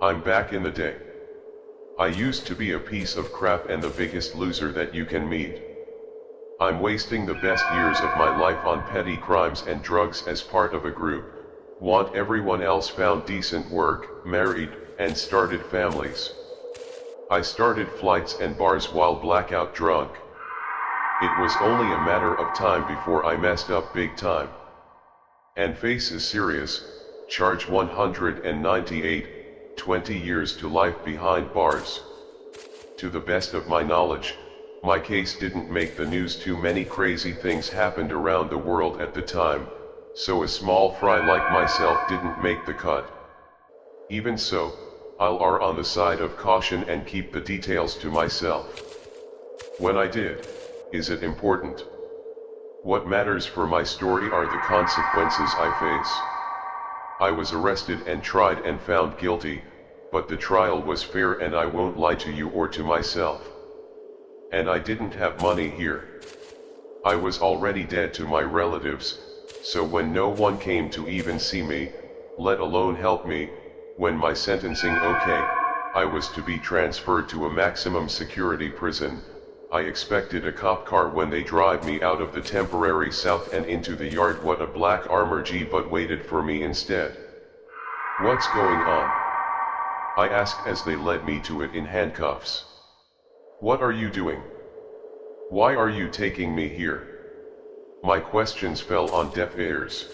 I'm back in the day. I used to be a piece of crap and the biggest loser that you can meet. I'm wasting the best years of my life on petty crimes and drugs as part of a group. Want everyone else found decent work, married, and started families. I started flights and bars while blackout drunk. It was only a matter of time before I messed up big time. And face is serious, charge 198, 20 years to life behind bars. To the best of my knowledge, my case didn't make the news. Too many crazy things happened around the world at the time, so a small fry like myself didn't make the cut. Even so, I'll err on the side of caution and keep the details to myself. When I did, is it important? What matters for my story are the consequences I face. I was arrested and tried and found guilty, but the trial was fair, and I won't lie to you or to myself. And I didn't have money here. I was already dead to my relatives, so when no one came to even see me, let alone help me, when my sentencing I was to be transferred to a maximum security prison, I expected a cop car when they drive me out of the temporary south and into the yard. What a black armor Jeep, but waited for me instead. What's going on? I asked as they led me to it in handcuffs. What are you doing? Why are you taking me here? My questions fell on deaf ears.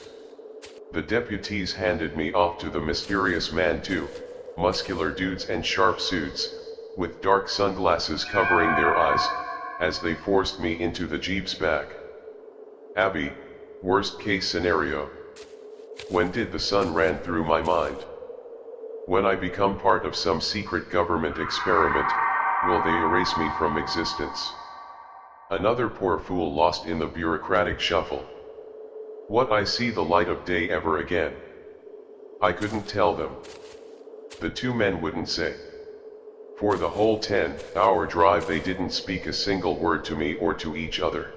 The deputies handed me off to the mysterious man, two muscular dudes in sharp suits, with dark sunglasses covering their eyes, as they forced me into the Jeep's back. Abby, worst case scenario. When did the sun ran through my mind? When I become part of some secret government experiment, will they erase me from existence? Another poor fool lost in the bureaucratic shuffle. Would I see the light of day ever again? I couldn't tell them. The two men wouldn't say. For the whole 10-hour drive they didn't speak a single word to me or to each other.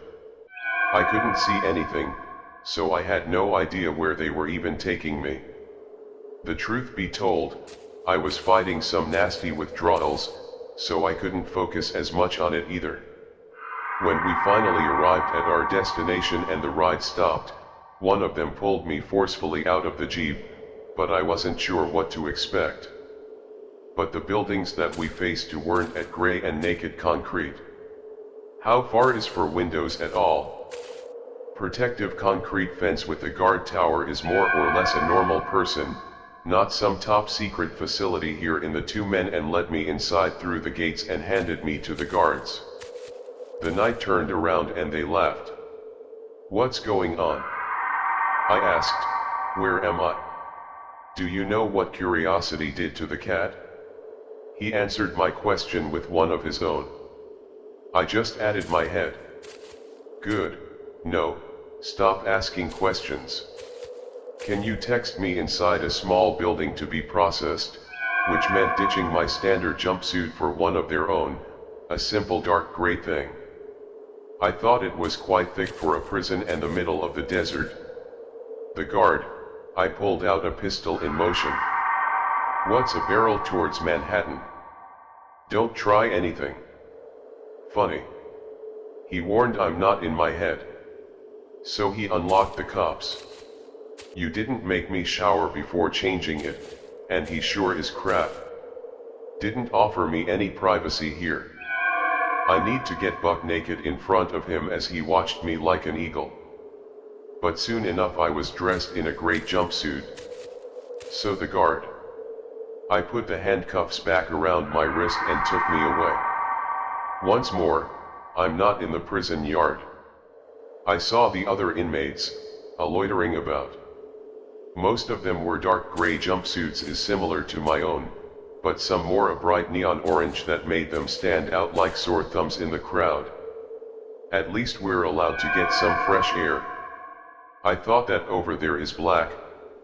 I couldn't see anything, so I had no idea where they were even taking me. The truth be told, I was fighting some nasty withdrawals, so I couldn't focus as much on it either. When we finally arrived at our destination and the ride stopped, one of them pulled me forcefully out of the Jeep, but I wasn't sure what to expect. But the buildings that we faced to weren't at gray and naked concrete. How far is for windows at all? Protective concrete fence with a guard tower is more or less a normal person, not some top secret facility here. In the two men and led me inside through the gates and handed me to the guards. The night turned around and they left. What's going on? I asked. Where am I? Do you know what curiosity did to the cat? He answered my question with one of his own. I just added my head. Good. No, stop asking questions. Can you text me inside a small building to be processed, which meant ditching my standard jumpsuit for one of their own, a simple dark gray thing. I thought it was quite thick for a prison and the middle of the desert. The guard, I pulled out a pistol in motion. What's a barrel towards Manhattan? Don't try anything funny. He warned. I'm not in my head. So he unlocked the cops. You didn't make me shower before changing it, and he sure is crap. Didn't offer me any privacy here. I need to get buck naked in front of him as he watched me like an eagle. But soon enough I was dressed in a gray jumpsuit. So the guard. I put the handcuffs back around my wrist and took me away. Once more, I'm not in the prison yard. I saw the other inmates, loitering about. Most of them were dark gray jumpsuits is similar to my own, but some wore a bright neon orange that made them stand out like sore thumbs in the crowd. At least we're allowed to get some fresh air. I thought that over there is black,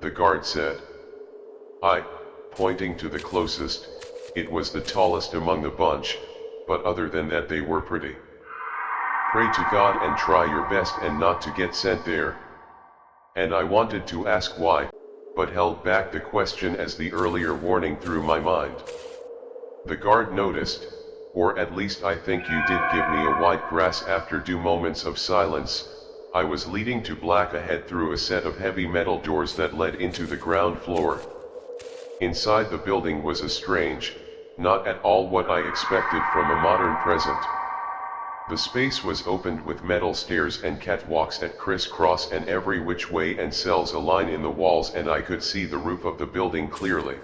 the guard said. Pointing to the closest, it was the tallest among the bunch, but other than that they were pretty. Pray to God and try your best and not to get sent there. And I wanted to ask why, but held back the question as the earlier warning through my mind. The guard noticed, or at least I think you did give me a white grass after 2 moments of silence. I was leading to black ahead through a set of heavy metal doors that led into the ground floor. Inside the building was a strange, not at all what I expected from a modern present. The space was opened with metal stairs and catwalks at crisscross and every which way and cells align in the walls, and I could see the roof of the building clearly.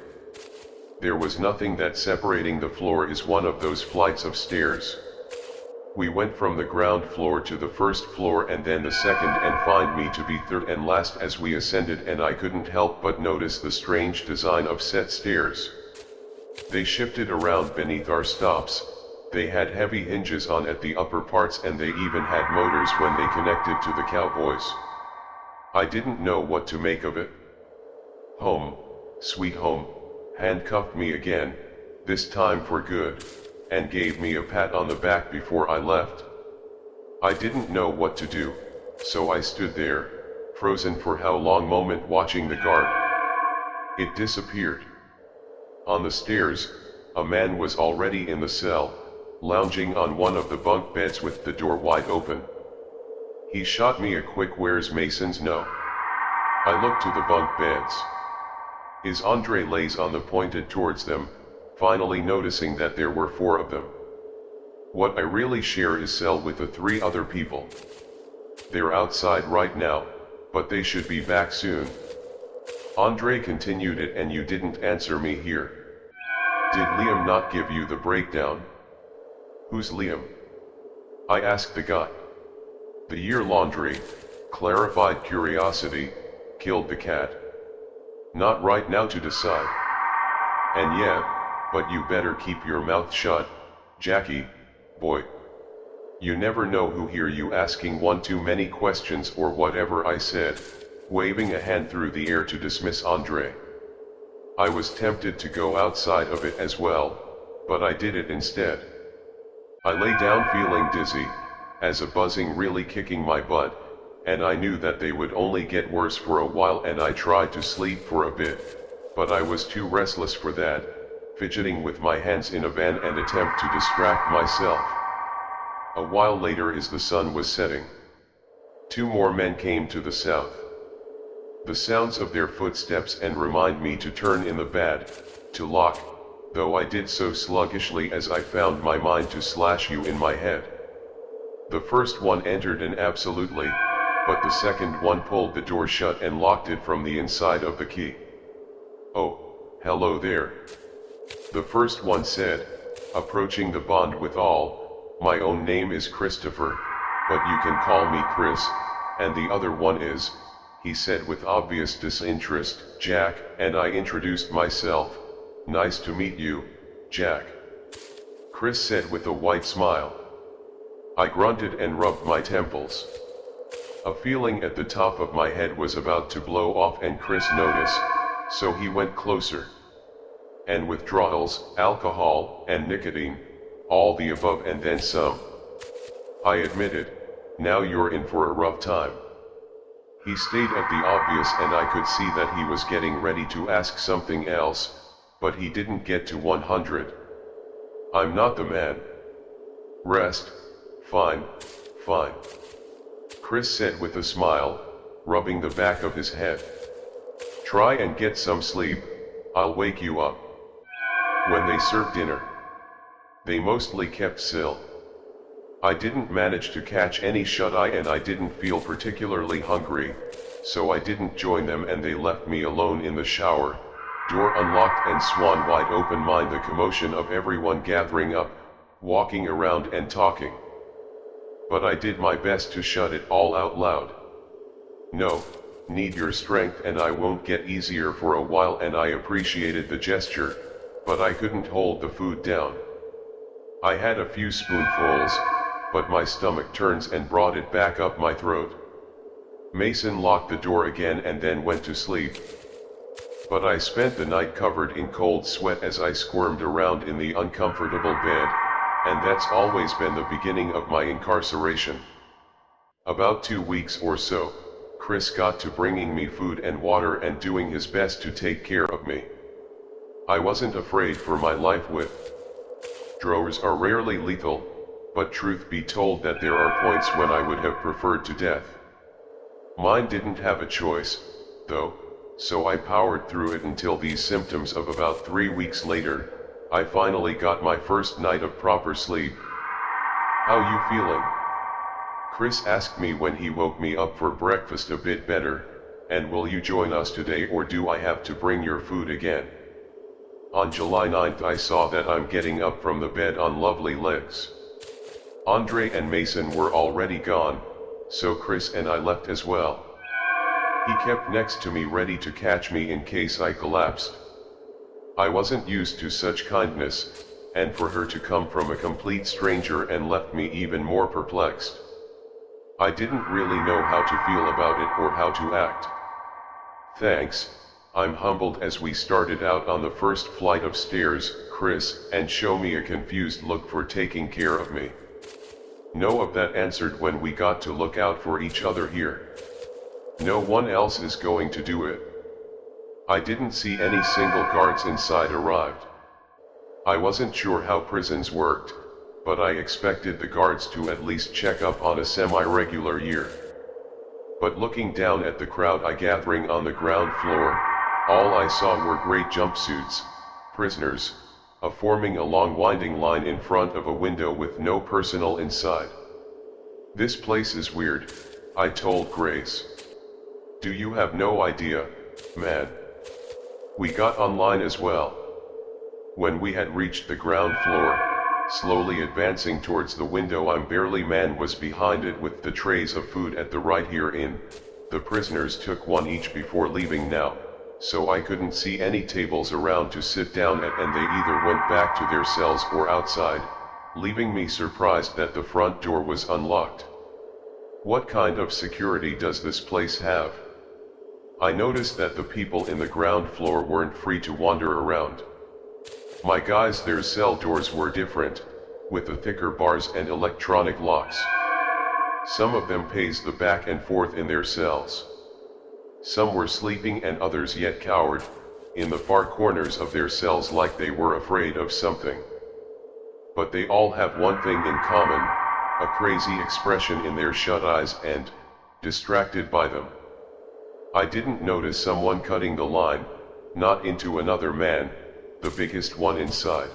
There was nothing that separating the floor is one of those flights of stairs. We went from the ground floor to the first floor and then the second, and find me to be third and last as we ascended, and I couldn't help but notice the strange design of set stairs. They shifted around beneath our stops. They had heavy hinges on at the upper parts, and they even had motors when they connected to the cowboys. I didn't know what to make of it. Home, sweet home, handcuffed me again, this time for good, and gave me a pat on the back before I left. I didn't know what to do, so I stood there, frozen for how long moment, watching the guard. It disappeared. On the stairs, a man was already in the cell, lounging on one of the bunk beds with the door wide open. He shot me a quick "Where's Mason's?" no. I looked to the bunk beds. His Andre lays on the pointed towards them, finally noticing that there were 4 of them. What I really share is cell with the 3 other people. They're outside right now, but they should be back soon. Andre continued it, and you didn't answer me here. Did Liam not give you the breakdown? Who's Liam? I asked the guy. The year laundry, clarified curiosity, killed the cat. Not right now to decide. And yeah, but you better keep your mouth shut, Jackie, boy. You never know who hear you asking one too many questions or whatever I said, waving a hand through the air to dismiss Andre. I was tempted to go outside of it as well, but I did it instead. I lay down feeling dizzy, as a buzzing really kicking my butt, and I knew that they would only get worse for a while, and I tried to sleep for a bit, but I was too restless for that, fidgeting with my hands in a van and attempt to distract myself. A while later, as the sun was setting, 2 more men came to the south. The sounds of their footsteps and remind me to turn in the bed, to lock, though I did so sluggishly as I found my mind to slash you in my head. The first one entered and absolutely, but the second one pulled the door shut and locked it from the inside of the key. Oh, hello there. The first one said, approaching the bond with all, my own name is Christopher, but you can call me Chris, and the other one is, he said with obvious disinterest, Jack, and I introduced myself. Nice to meet you, Jack. Chris said with a white smile. I grunted and rubbed my temples. A feeling at the top of my head was about to blow off, and Chris noticed, so he went closer. And withdrawals, alcohol, and nicotine, all the above and then some. I admitted, now you're in for a rough time. He stayed at the obvious, and I could see that he was getting ready to ask something else, but he didn't get to 100. I'm not the man. Rest, fine, fine. Chris said with a smile, rubbing the back of his head. Try and get some sleep, I'll wake you up. When they served dinner, they mostly kept still. I didn't manage to catch any shut-eye, and I didn't feel particularly hungry, so I didn't join them, and they left me alone in the shower, door unlocked and swan wide open, mind the commotion of everyone gathering up, walking around and talking. But I did my best to shut it all out loud. No, need your strength, and I won't get easier for a while, and I appreciated the gesture, but I couldn't hold the food down. I had a few spoonfuls, but my stomach turns and brought it back up my throat. Mason locked the door again and then went to sleep. But I spent the night covered in cold sweat as I squirmed around in the uncomfortable bed, and that's always been the beginning of my incarceration. About 2 weeks or so, Chris got to bringing me food and water and doing his best to take care of me. I wasn't afraid for my life. Withdrawals are rarely lethal, but truth be told that there are points when I would have preferred to death. Mine didn't have a choice, though, so I powered through it until these symptoms of about 3 weeks later, I finally got my first night of proper sleep. "How you feeling?" Chris asked me when he woke me up for breakfast. "A bit better, and will you join us today or do I have to bring your food again?" On July 9th I saw that I'm getting up from the bed on lovely legs. Andre and Mason were already gone, so Chris and I left as well. He kept next to me ready to catch me in case I collapsed. I wasn't used to such kindness, and for her to come from a complete stranger and left me even more perplexed. I didn't really know how to feel about it or how to act. "Thanks," I'm humbled as we started out on the first flight of stairs, Chris, and show me a confused look for taking care of me. No of that answered when we got to look out for each other here. No one else is going to do it. I didn't see any single guards inside arrived. I wasn't sure how prisons worked, but I expected the guards to at least check up on a semi-regular year. But looking down at the crowd gathering on the ground floor, all I saw were great jumpsuits, prisoners, forming a long winding line in front of a window with no personnel inside. "This place is weird," I told Grace. "Do you have no idea, man?" We got online as well. When we had reached the ground floor, slowly advancing towards the window, man was behind it with the trays of food at the right. The prisoners took one each before leaving now, so I couldn't see any tables around to sit down at, and they either went back to their cells or outside, leaving me surprised that the front door was unlocked. What kind of security does this place have? I noticed that the people in the ground floor weren't free to wander around. My guys, their cell doors were different, with the thicker bars and electronic locks. Some of them paced the back and forth in their cells. Some were sleeping and others yet cowered, in the far corners of their cells like they were afraid of something. But they all have one thing in common, a crazy expression in their shut eyes and, distracted by them. I didn't notice someone cutting the line, not into another man, the biggest one inside.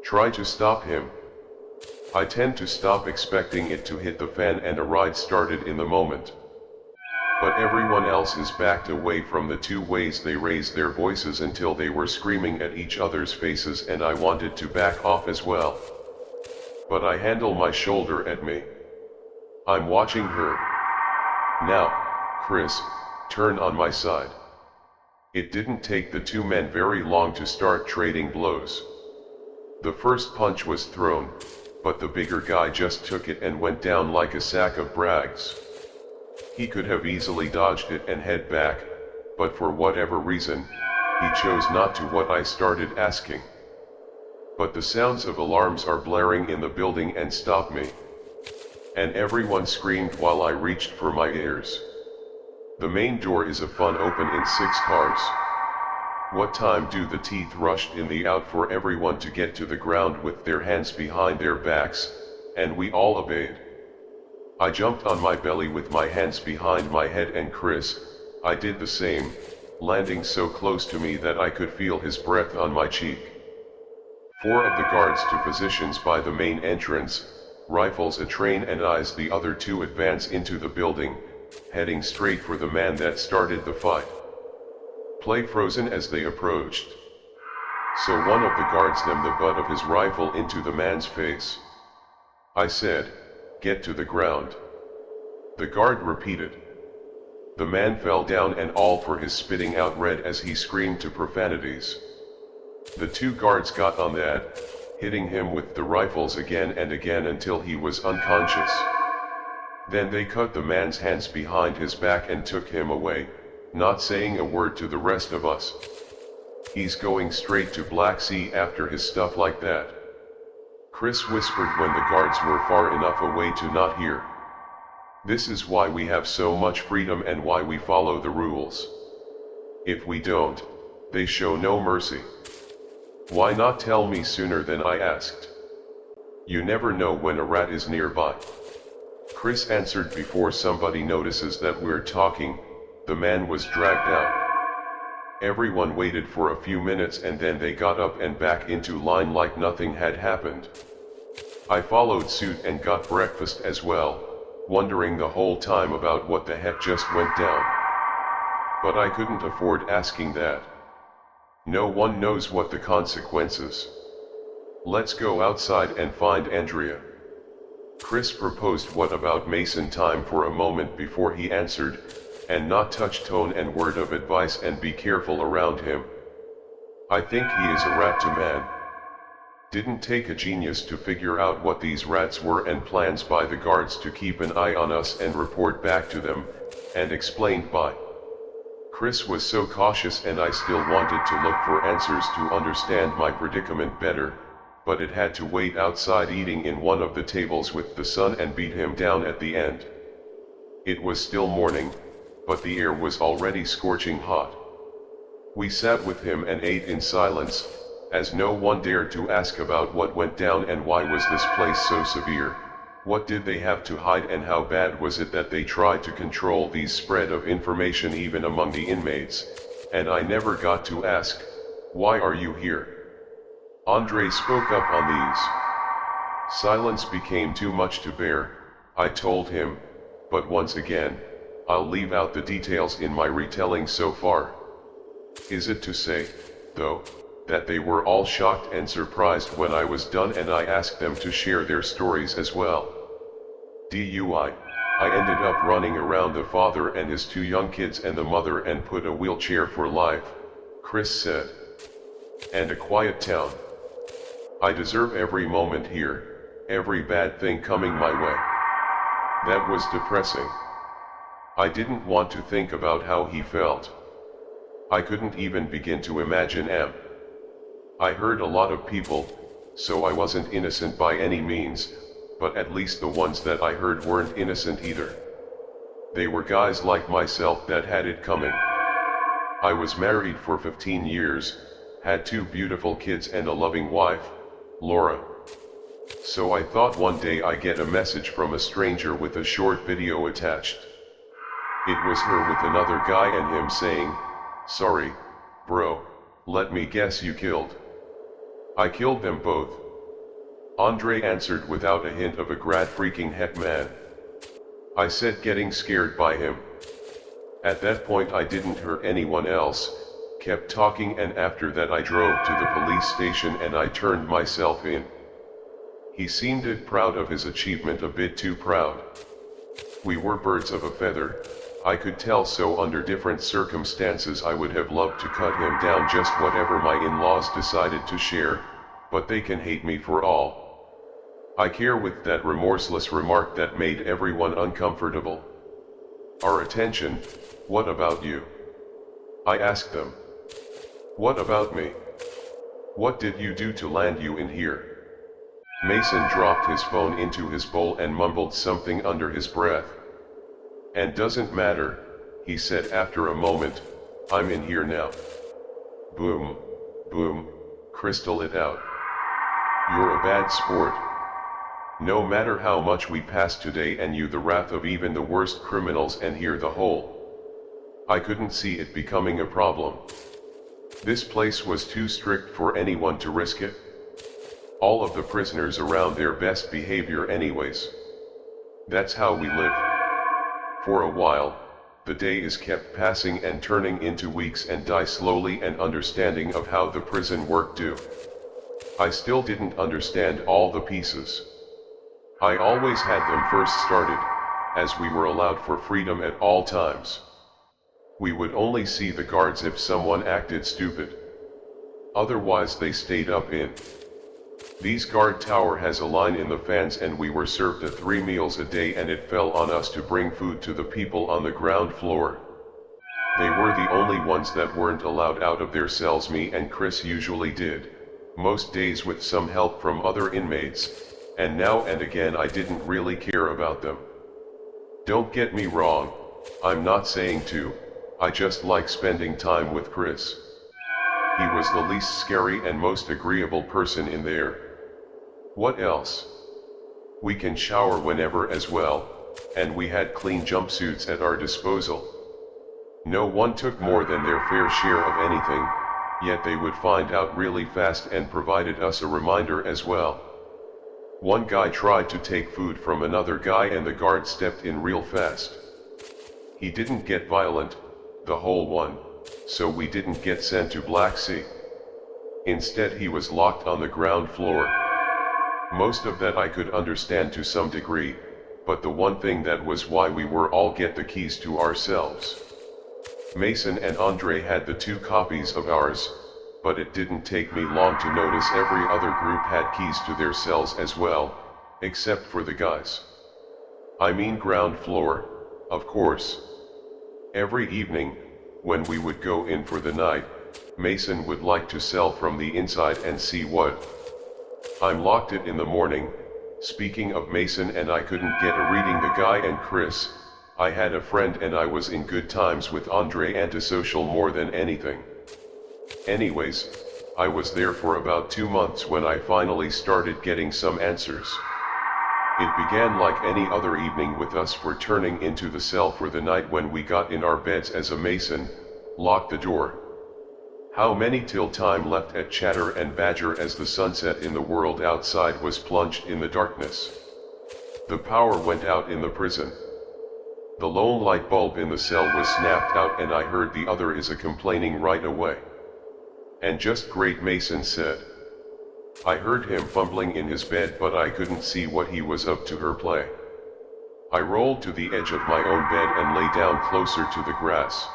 Try to stop him. I tend to stop expecting it to hit the fan and a ride started in the moment. But everyone else is backed away from the two ways they raised their voices until they were screaming at each other's faces, and I wanted to back off as well. But I handle my shoulder at me. I'm watching her. "Now, Chris, turn on my side." It didn't take the two men very long to start trading blows. The first punch was thrown, but the bigger guy just took it and went down like a sack of brags. He could have easily dodged it and head back, but for whatever reason, he chose not to. What I started asking. But the sounds of alarms are blaring in the building and stopped me. And everyone screamed while I reached for my ears. The main door is a fun open in 6 cars. What time do the teeth rushed in the out for everyone to get to the ground with their hands behind their backs, and we all obeyed. I jumped on my belly with my hands behind my head, and Chris, I did the same, landing so close to me that I could feel his breath on my cheek. 4 of the guards to positions by the main entrance, rifles a train, and eyes the other 2 advance into the building, heading straight for the man that started the fight. Play frozen as they approached. So one of the guards aimed the butt of his rifle into the man's face. I said, "Get to the ground." The guard repeated. The man fell down, and all for his spitting out red as he screamed to profanities. The 2 guards got on that, hitting him with the rifles again and again until he was unconscious. Then they cut the man's hands behind his back and took him away, not saying a word to the rest of us. "He's going straight to Black Sea after his stuff like that," Chris whispered when the guards were far enough away to not hear. This is why we have so much freedom and why we follow the rules. If we don't, they show no mercy. Why not tell me sooner than I asked? You never know when a rat is nearby. Chris answered before somebody notices that we're talking. The man was dragged out. Everyone waited for a few minutes and then they got up and back into line like nothing had happened. I followed suit and got breakfast as well, wondering the whole time about what the heck just went down. But I couldn't afford asking that. No one knows what the consequences. Let's go outside and find Andrea. Chris proposed what about Mason time for a moment before he answered, and not touch tone and word of advice and be careful around him. I think he is a rat to man. Didn't take a genius to figure out what these rats were and plans by the guards to keep an eye on us and report back to them, and explained by. Chris was so cautious and I still wanted to look for answers to understand my predicament better, but it had to wait outside eating in one of the tables with the sun and beat him down at the end. It was still morning, but the air was already scorching hot. We sat with him and ate in silence, as no one dared to ask about what went down and why was this place so severe, what did they have to hide and how bad was it that they tried to control the spread of information even among the inmates, and I never got to ask, why are you here? Andre spoke up on these. Silence became too much to bear, I told him, but once again, I'll leave out the details in my retelling so far. Is it to say, though, that they were all shocked and surprised when I was done and I asked them to share their stories as well? I ended up running around the father and his two young kids and the mother and put a wheelchair for life, Chris said. And a quiet town. I deserve every moment here, every bad thing coming my way. That was depressing. I didn't want to think about how he felt. I couldn't even begin to imagine him. I heard a lot of people, so I wasn't innocent by any means, but at least the ones that I heard weren't innocent either. They were guys like myself that had it coming. I was married for 15 years, had two beautiful kids and a loving wife, Laura. So I thought one day I'd get a message from a stranger with a short video attached. It was her with another guy and him saying, "Sorry, bro, let me guess you killed." I killed them both. Andre answered without a hint of a grad freaking heck man. I said getting scared by him. At that point I didn't hurt anyone else, kept talking, and after that I drove to the police station and I turned myself in. He seemed proud of his achievement, a bit too proud. We were birds of a feather, I could tell, so under different circumstances I would have loved to cut him down, just whatever my in-laws decided to share, but they can hate me for all I care, with that remorseless remark that made everyone uncomfortable. Our attention, what about you? I asked them. What about me? What did you do to land you in here? Mason dropped his phone into his bowl and mumbled something under his breath. And doesn't matter, he said after a moment, I'm in here now. Boom, boom, crystal it out. You're a bad sport. No matter how much we pass today and you the wrath of even the worst criminals and here the whole. I couldn't see it becoming a problem. This place was too strict for anyone to risk it. All of the prisoners around their best behavior anyways. That's how we live. For a while, the days kept passing and turning into weeks and die slowly, and understanding of how the prison worked too. I still didn't understand all the pieces. I always had them first started, as we were allowed for freedom at all times. We would only see the guards if someone acted stupid. Otherwise they stayed up in. These guard tower has a line in the fans, and we were served 3 meals a day, and it fell on us to bring food to the people on the ground floor. They were the only ones that weren't allowed out of their cells. Me and Chris usually did, most days with some help from other inmates, and now and again I didn't really care about them. Don't get me wrong, I'm not saying to, I just like spending time with Chris. He was the least scary and most agreeable person in there. What else? We can shower whenever as well, and we had clean jumpsuits at our disposal. No one took more than their fair share of anything, yet they would find out really fast and provided us a reminder as well. One guy tried to take food from another guy and the guard stepped in real fast. He didn't get violent, the whole one, so we didn't get sent to Black Sea. Instead he was locked on the ground floor. Most of that I could understand to some degree, but the one thing that was why we were all get the keys to ourselves. Mason and Andre had the 2 copies of ours, but it didn't take me long to notice every other group had keys to their cells as well, except for the guys. I mean ground floor, of course. Every evening, when we would go in for the night, Mason would like to sell from the inside and see what. I'm locked it in the morning. Speaking of Mason and I couldn't get a reading the guy and Chris, I had a friend and I was in good times with Andre antisocial more than anything. Anyways, I was there for about 2 months when I finally started getting some answers. It began like any other evening with us returning into the cell for the night when we got in our beds as a Mason, locked the door. How many till time left at chatter and badger as the sunset in the world outside was plunged in the darkness. The power went out in the prison. The lone light bulb in the cell was snapped out and I heard the other is a complaining right away. And just great Mason said. I heard him fumbling in his bed but I couldn't see what he was up to her play. I rolled to the edge of my own bed and lay down closer to the grass.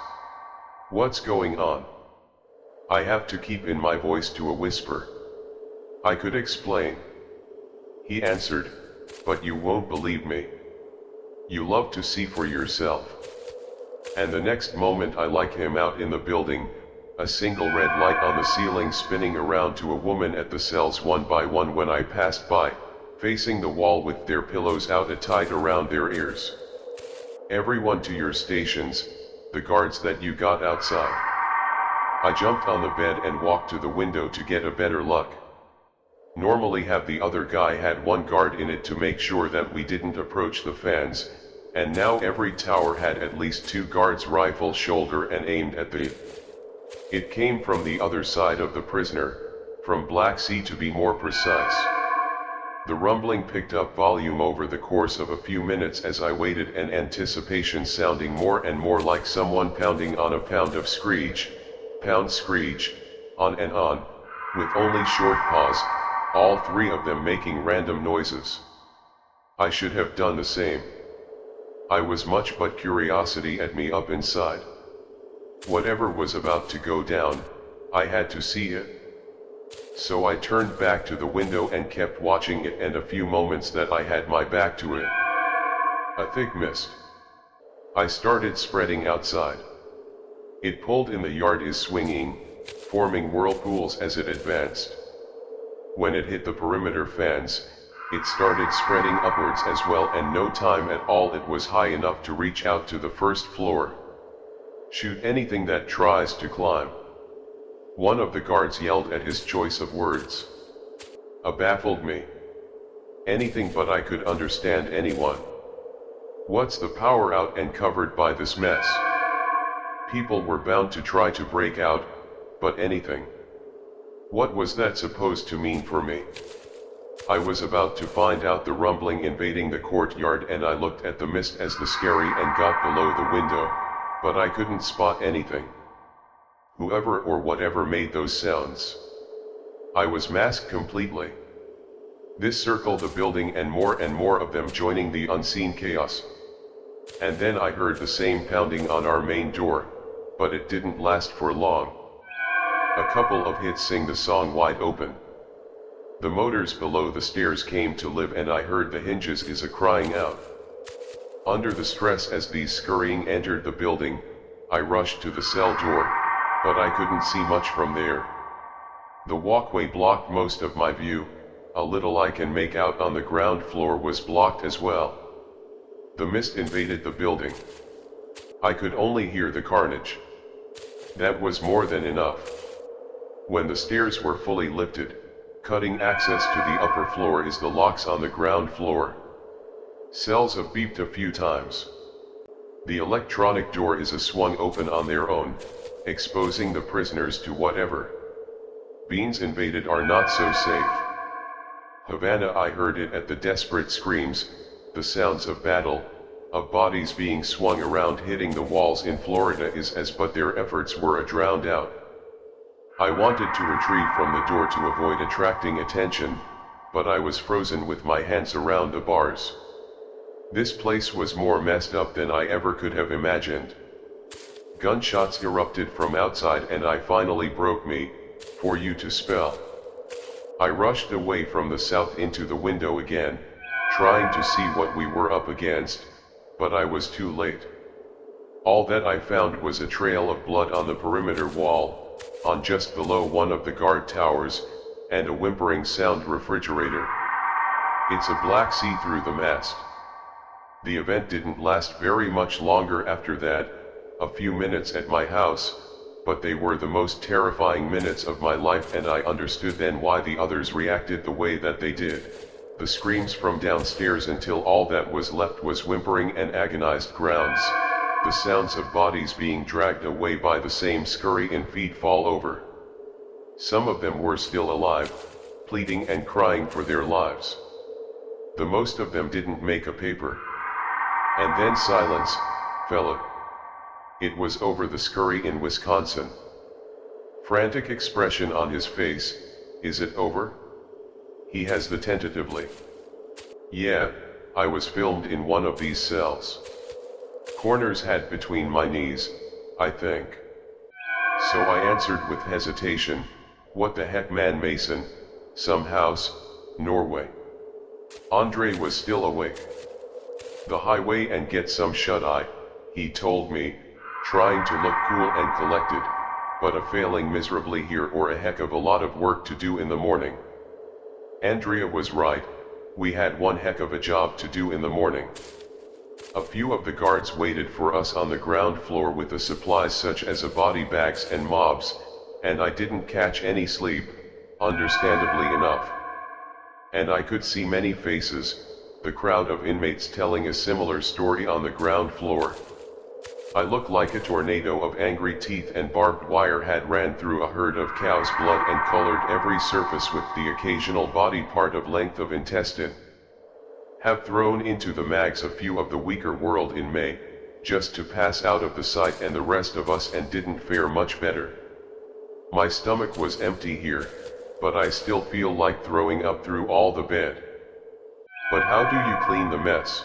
What's going on? I have to keep in my voice to a whisper. I could explain. He answered, but you won't believe me. You love to see for yourself. And the next moment I like him out in the building, a single red light on the ceiling spinning around to a woman at the cells one by one when I passed by, facing the wall with their pillows out tied around their ears. Everyone to your stations, the guards that you got outside. I jumped on the bed and walked to the window to get a better look. Normally have the other guy had 1 guard in it to make sure that we didn't approach the fans, and now every tower had at least 2 guards rifle shoulder and aimed at the. It came from the other side of the prisoner, from Black Sea to be more precise. The rumbling picked up volume over the course of a few minutes as I waited and anticipation sounding more and more like someone pounding on a pound of screech, pound screech, on and on, with only short pause, all 3 of them making random noises. I should have done the same. I was much but curiosity at me up inside. Whatever was about to go down, I had to see it. So I turned back to the window and kept watching it, and a few moments that I had my back to it. A thick mist. I started spreading outside. It pulled in the yard is swinging, forming whirlpools as it advanced. When it hit the perimeter fence, it started spreading upwards as well, and no time at all it was high enough to reach out to the first floor. Shoot anything that tries to climb. One of the guards yelled at his choice of words. Baffled me. Anything but I could understand anyone. What's the power out and covered by this mess? People were bound to try to break out, but anything. What was that supposed to mean for me? I was about to find out the rumbling invading the courtyard, and I looked at the mist as the scary and got below the window, but I couldn't spot anything. Whoever or whatever made those sounds. I was masked completely. This circled the building and more of them joining the unseen chaos. And then I heard the same pounding on our main door, but it didn't last for long. A couple of hits sing the song Wide Open. The motors below the stairs came to live and I heard the hinges is a crying out. Under the stress as these scurrying entered the building, I rushed to the cell door, but I couldn't see much from there. The walkway blocked most of my view, a little I can make out on the ground floor was blocked as well. The mist invaded the building. I could only hear the carnage. That was more than enough. When the stairs were fully lifted, cutting access to the upper floor is the locks on the ground floor. Cells have beeped a few times. The electronic door is swung open on their own, exposing the prisoners to whatever beings invaded are not so safe. Havana, I heard it at the desperate screams, the sounds of battle, of bodies being swung around hitting the walls. In Florida is as but their efforts were drowned out. I wanted to retreat from the door to avoid attracting attention, but I was frozen with my hands around the bars. This place was more messed up than I ever could have imagined. Gunshots erupted from outside and I finally broke me, for you to spell. I rushed away from the south into the window again, trying to see what we were up against, but I was too late. All that I found was a trail of blood on the perimeter wall, on just below one of the guard towers, and a whimpering sound refrigerator. It's a black sea through the mast. The event didn't last very much longer after that, a few minutes at my house, but they were the most terrifying minutes of my life, and I understood then why the others reacted the way that they did. The screams from downstairs until all that was left was whimpering and agonized groans. The sounds of bodies being dragged away by the same scurry and feet fall over. Some of them were still alive, pleading and crying for their lives. The most of them didn't make a paper. And then silence, fella. It was over the scurry in Wisconsin. Frantic expression on his face. Is it over? He has the tentatively. Yeah, I was filmed in one of these cells. Corners had between my knees, I think. So I answered with hesitation, what the heck, man, Mason, some house, Norway. Andre was still awake. The highway and get some shut-eye, he told me, trying to look cool and collected, but failing miserably here or a heck of a lot of work to do in the morning. Andrea was right, we had one heck of a job to do in the morning. A few of the guards waited for us on the ground floor with the supplies such as body bags and mobs, and I didn't catch any sleep, understandably enough. And I could see many faces, the crowd of inmates telling a similar story on the ground floor. I looked like a tornado of angry teeth and barbed wire had ran through a herd of cows' blood and colored every surface with the occasional body part of length of intestine. Have thrown into the mags a few of the weaker world in May, just to pass out of the sight and the rest of us, and didn't fare much better. My stomach was empty here, but I still feel like throwing up through all the bed. But how do you clean the mess?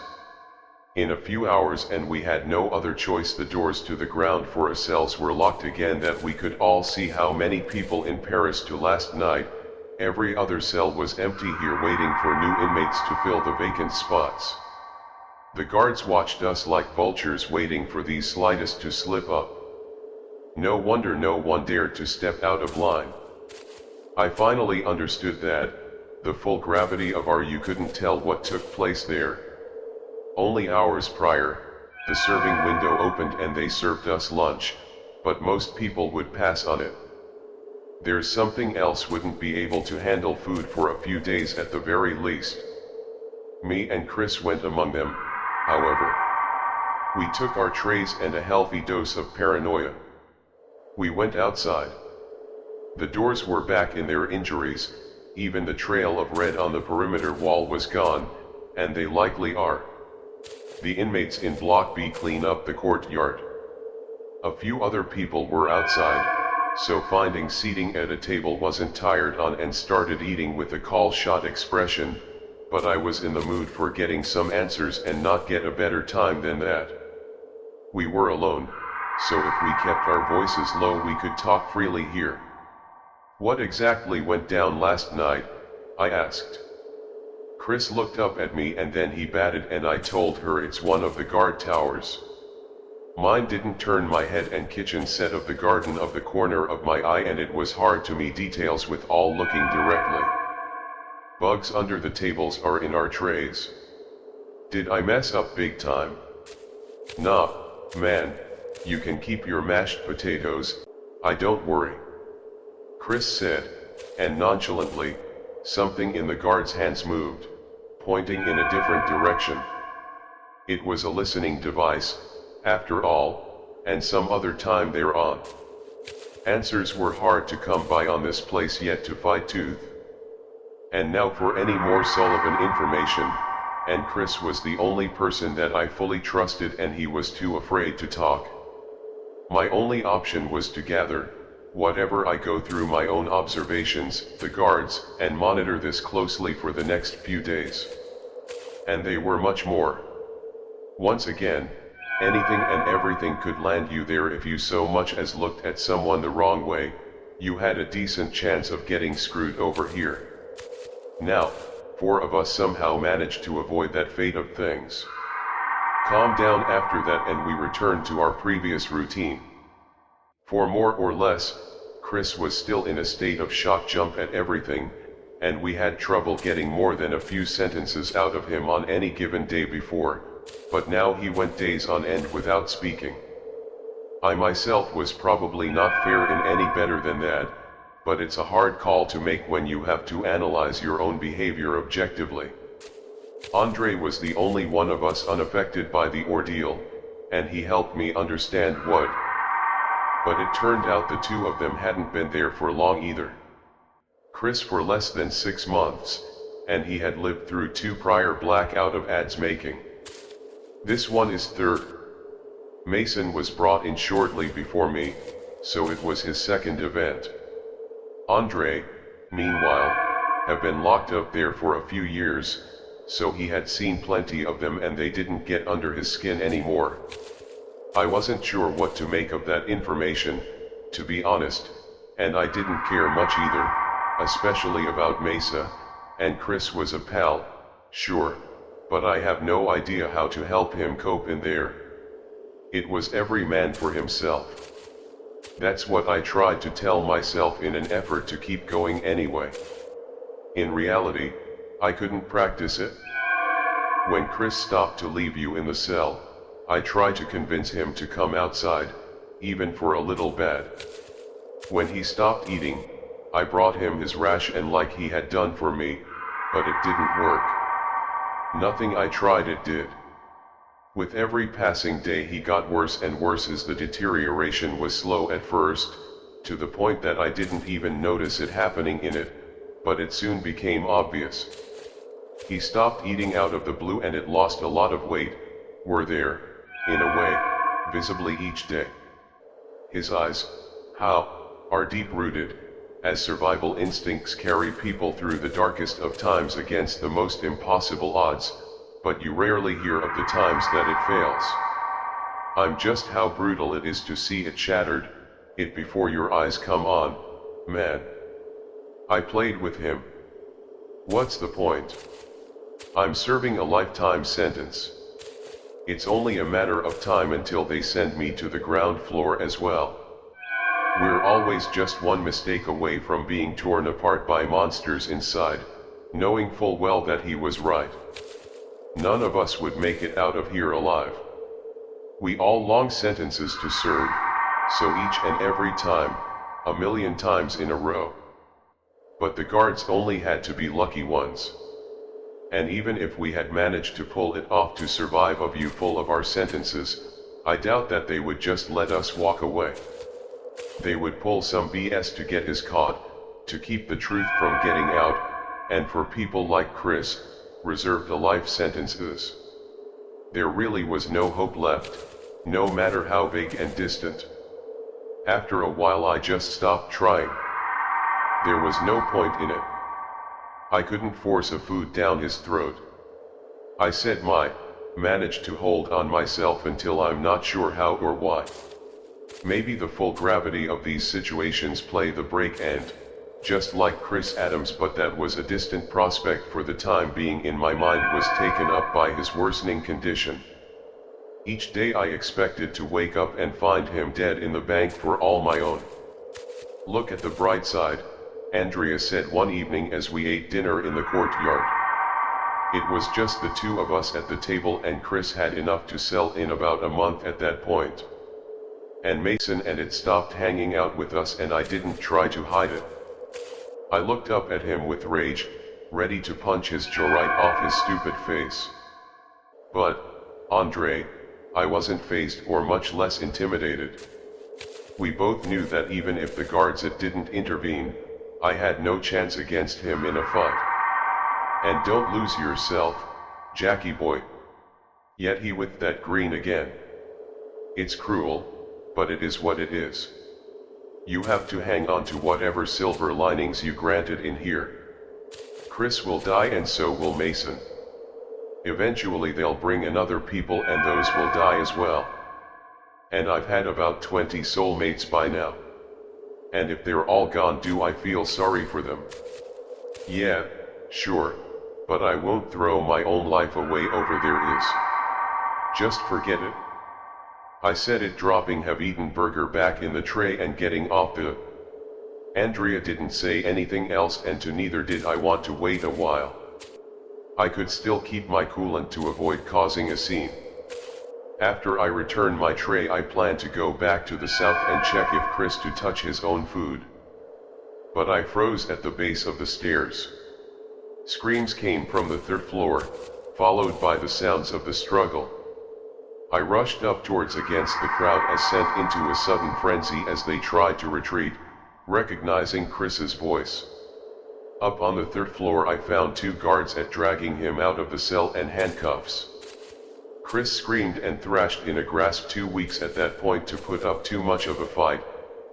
In a few hours, and we had no other choice, the doors to the ground floor cells were locked again that we could all see how many people in Paris to last night. Every other cell was empty here, waiting for new inmates to fill the vacant spots. The guards watched us like vultures, waiting for these slightest to slip up. No wonder no one dared to step out of line. I finally understood that, the full gravity of you couldn't tell what took place there. Only hours prior, the serving window opened and they served us lunch, but most people would pass on it. There's something else, wouldn't be able to handle food for a few days at the very least. Me and Chris went among them, however. We took our trays and a healthy dose of paranoia. We went outside. The doors were back in their injuries, even the trail of red on the perimeter wall was gone, and they likely are. The inmates in Block B clean up the courtyard. A few other people were outside, so finding seating at a table wasn't tired on, and started eating with a call shot expression, but I was in the mood for getting some answers and not get a better time than that. We were alone, so if we kept our voices low we could talk freely here. What exactly went down last night? I asked. Chris looked up at me and then he batted, and I told her it's one of the guard towers. Mine didn't turn my head, and kitchen set of the garden of the corner of my eye, and it was hard to me details with all looking directly. Bugs under the tables are in our trays. Did I mess up big time? Nah, man, you can keep your mashed potatoes, I don't worry. Chris said, and nonchalantly, something in the guard's hands moved, pointing in a different direction. It was a listening device, after all, and some other time they're on. Answers were hard to come by on this place yet to fight tooth. And now for any more Sullivan information, and Chris was the only person that I fully trusted and he was too afraid to talk. My only option was to gather whatever I go through my own observations, the guards, and monitor this closely for the next few days. And they were much more. Once again, anything and everything could land you there if you so much as looked at someone the wrong way. You had a decent chance of getting screwed over here. Now, 4 of us somehow managed to avoid that fate of things. Calmed down after that and we returned to our previous routine. For more or less, Chris was still in a state of shock jump at everything, and we had trouble getting more than a few sentences out of him on any given day before, but now he went days on end without speaking. I myself was probably not faring any better than that, but it's a hard call to make when you have to analyze your own behavior objectively. Andre was the only one of us unaffected by the ordeal, and he helped me understand what. But it turned out the 2 of them hadn't been there for long either. Chris for less than 6 months, and he had lived through 2 prior blackout of ads making. This one is 3rd. Mason was brought in shortly before me, so it was his 2nd event. Andre, meanwhile, had been locked up there for a few years, so he had seen plenty of them and they didn't get under his skin anymore. I wasn't sure what to make of that information, to be honest, and I didn't care much either, especially about Mesa, and Chris was a pal, sure, but I have no idea how to help him cope in there. It was every man for himself. That's what I tried to tell myself in an effort to keep going anyway. In reality, I couldn't practice it. When Chris stopped to leave you in the cell, I tried to convince him to come outside, even for a little bit. When he stopped eating, I brought him his ration like he had done for me, but it didn't work. Nothing I tried it did. With every passing day he got worse and worse as the deterioration was slow at first, to the point that I didn't even notice it happening in it, but it soon became obvious. He stopped eating out of the blue and it lost a lot of weight, were there, in a way, visibly each day. His eyes, are deep-rooted, as survival instincts carry people through the darkest of times against the most impossible odds, but you rarely hear of the times that it fails. I'm just how brutal it is to see it shattered, it before your eyes come on, man. I played with him. What's the point? I'm serving a lifetime sentence. It's only a matter of time until they send me to the ground floor as well. We're always just one mistake away from being torn apart by monsters inside, knowing full well that he was right. None of us would make it out of here alive. We all long sentences to serve, so each and every time, 1,000,000 times in a row. But the guards only had to be lucky ones. And even if we had managed to pull it off to survive a view full of our sentences, I doubt that they would just let us walk away. They would pull some BS to get us caught, to keep the truth from getting out, and for people like Chris, reserve the life sentences. There really was no hope left, no matter how vague and distant. After a while I just stopped trying. There was no point in it. I couldn't force a food down his throat. I said managed to hold on myself until I'm not sure how or why. Maybe the full gravity of these situations play the break and, just like Chris Adams, but that was a distant prospect for the time being. In my mind was taken up by his worsening condition. Each day I expected to wake up and find him dead in the bank for all my own. Look at the bright side, Andrea said one evening as we ate dinner in the courtyard. It was just the two of us at the table, and Chris had enough to sell in about a month at that point. And Mason and it stopped hanging out with us, and I didn't try to hide it. I looked up at him with rage, ready to punch his jaw right off his stupid face. But, Andre, I wasn't fazed or much less intimidated. We both knew that even if the guards didn't intervene, I had no chance against him in a fight. And don't lose yourself, Jackie boy. Yet he with that grin again. It's cruel, but it is what it is. You have to hang on to whatever silver linings you granted in here. Chris will die, and so will Mason. Eventually they'll bring in other people, and those will die as well. And I've had about 20 soulmates by now. And if they're all gone, do I feel sorry for them? Yeah, sure, but I won't throw my own life away over there is. Just forget it. I said it, dropping have-eaten burger back in the tray and getting off the... Andrea didn't say anything else, and neither did I want to wait a while. I could still keep my cool and to avoid causing a scene. After I returned my tray, I planned to go back to the south and check if Chris to touch his own food. But I froze at the base of the stairs. Screams came from the third floor, followed by the sounds of the struggle. I rushed up towards against the crowd as sent into a sudden frenzy as they tried to retreat, recognizing Chris's voice. Up on the third floor I found two guards dragging him out of the cell and handcuffs. Chris screamed and thrashed in a grasp, 2 weeks at that point to put up too much of a fight.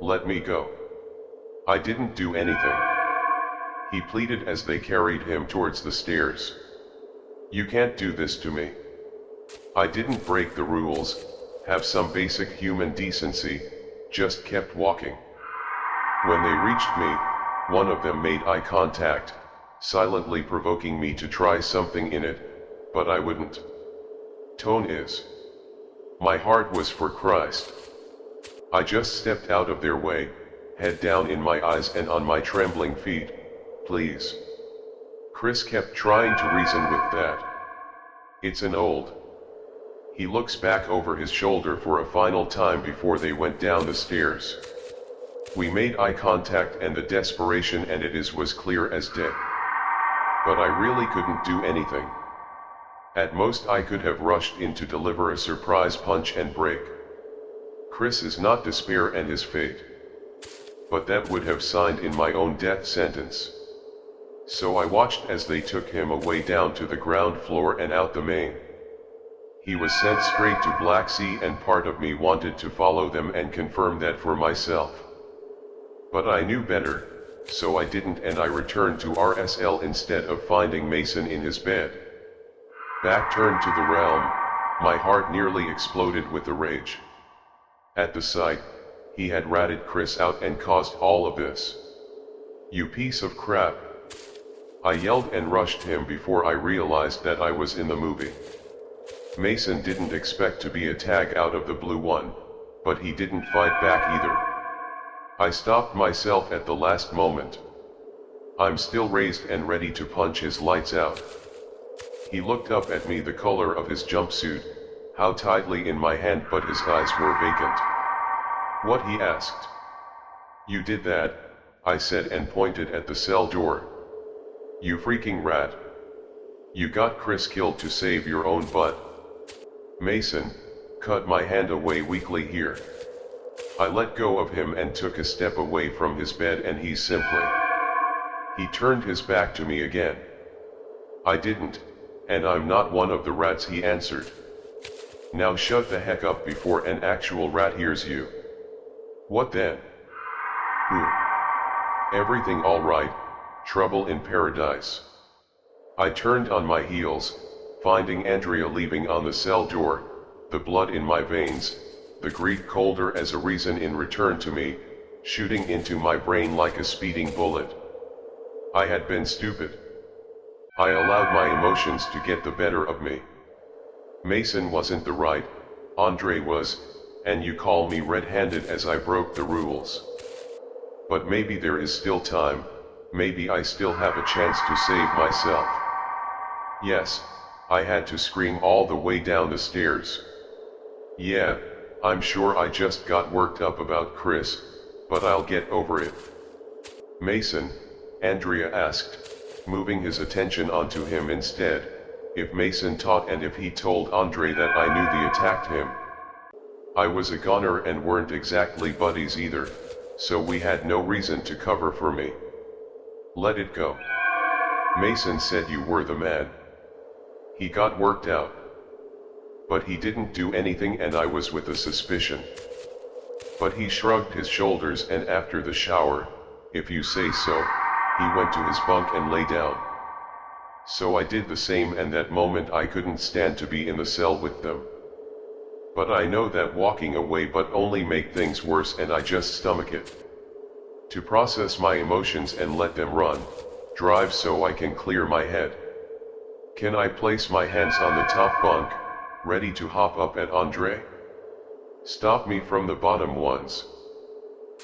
Let me go. I didn't do anything. He pleaded as they carried him towards the stairs. You can't do this to me. I didn't break the rules, have some basic human decency, just kept walking. When they reached me, one of them made eye contact, silently provoking me to try something in it, but I wouldn't. Tone is. My heart was for Christ. I just stepped out of their way, head down in my eyes and on my trembling feet. Please. Chris kept trying to reason with that. It's an old. He looks back over his shoulder for a final time before they went down the stairs. We made eye contact, and the desperation and it was clear as day. But I really couldn't do anything. At most I could have rushed in to deliver a surprise punch and break. Chris is not despair and his fate. But that would have signed in my own death sentence. So I watched as they took him away down to the ground floor and out the main. He was sent straight to Black Sea, and part of me wanted to follow them and confirm that for myself. But I knew better, so I didn't, and I returned to RSL instead of finding Mason in his bed. Back turned to the realm, my heart nearly exploded with the rage. At the sight, he had ratted Chris out and caused all of this. You piece of crap. I yelled and rushed him before I realized that I was in the movie. Mason didn't expect to be a tag out of the blue one, but he didn't fight back either. I stopped myself at the last moment. I'm still raised and ready to punch his lights out. He looked up at me, the color of his jumpsuit, how tightly in my hand, but his eyes were vacant. What, he asked. You did that, I said and pointed at the cell door. You freaking rat. You got Chris killed to save your own butt. Mason, cut my hand away weakly here. I let go of him and took a step away from his bed, and he turned his back to me again. I didn't, and I'm not one of the rats, he answered. Now shut the heck up before an actual rat hears you. What then? Who? Everything all right? Trouble in paradise. I turned on my heels, finding Andrea leaving on the cell door, the blood in my veins, the greed colder as a reason in return to me, shooting into my brain like a speeding bullet. I had been stupid. I allowed my emotions to get the better of me. Mason wasn't the right, Andre was, and you call me red-handed as I broke the rules. But maybe there is still time, maybe I still have a chance to save myself. Yes, I had to scream all the way down the stairs. Yeah, I'm sure I just got worked up about Chris, but I'll get over it. Mason, Andrea asked, moving his attention onto him instead, if Mason taught and if he told Andre that I knew they attacked him. I was a goner and weren't exactly buddies either, so we had no reason to cover for me. Let it go. Mason said you were the man. He got worked out. But he didn't do anything and I was with a suspicion. But he shrugged his shoulders and after the shower, if you say so, he went to his bunk and lay down. So I did the same and that moment I couldn't stand to be in the cell with them. But I know that walking away but only make things worse and I just stomach it. To process my emotions and let them run, drive so I can clear my head. Can I place my hands on the top bunk, ready to hop up at Andre? Stop me from the bottom ones.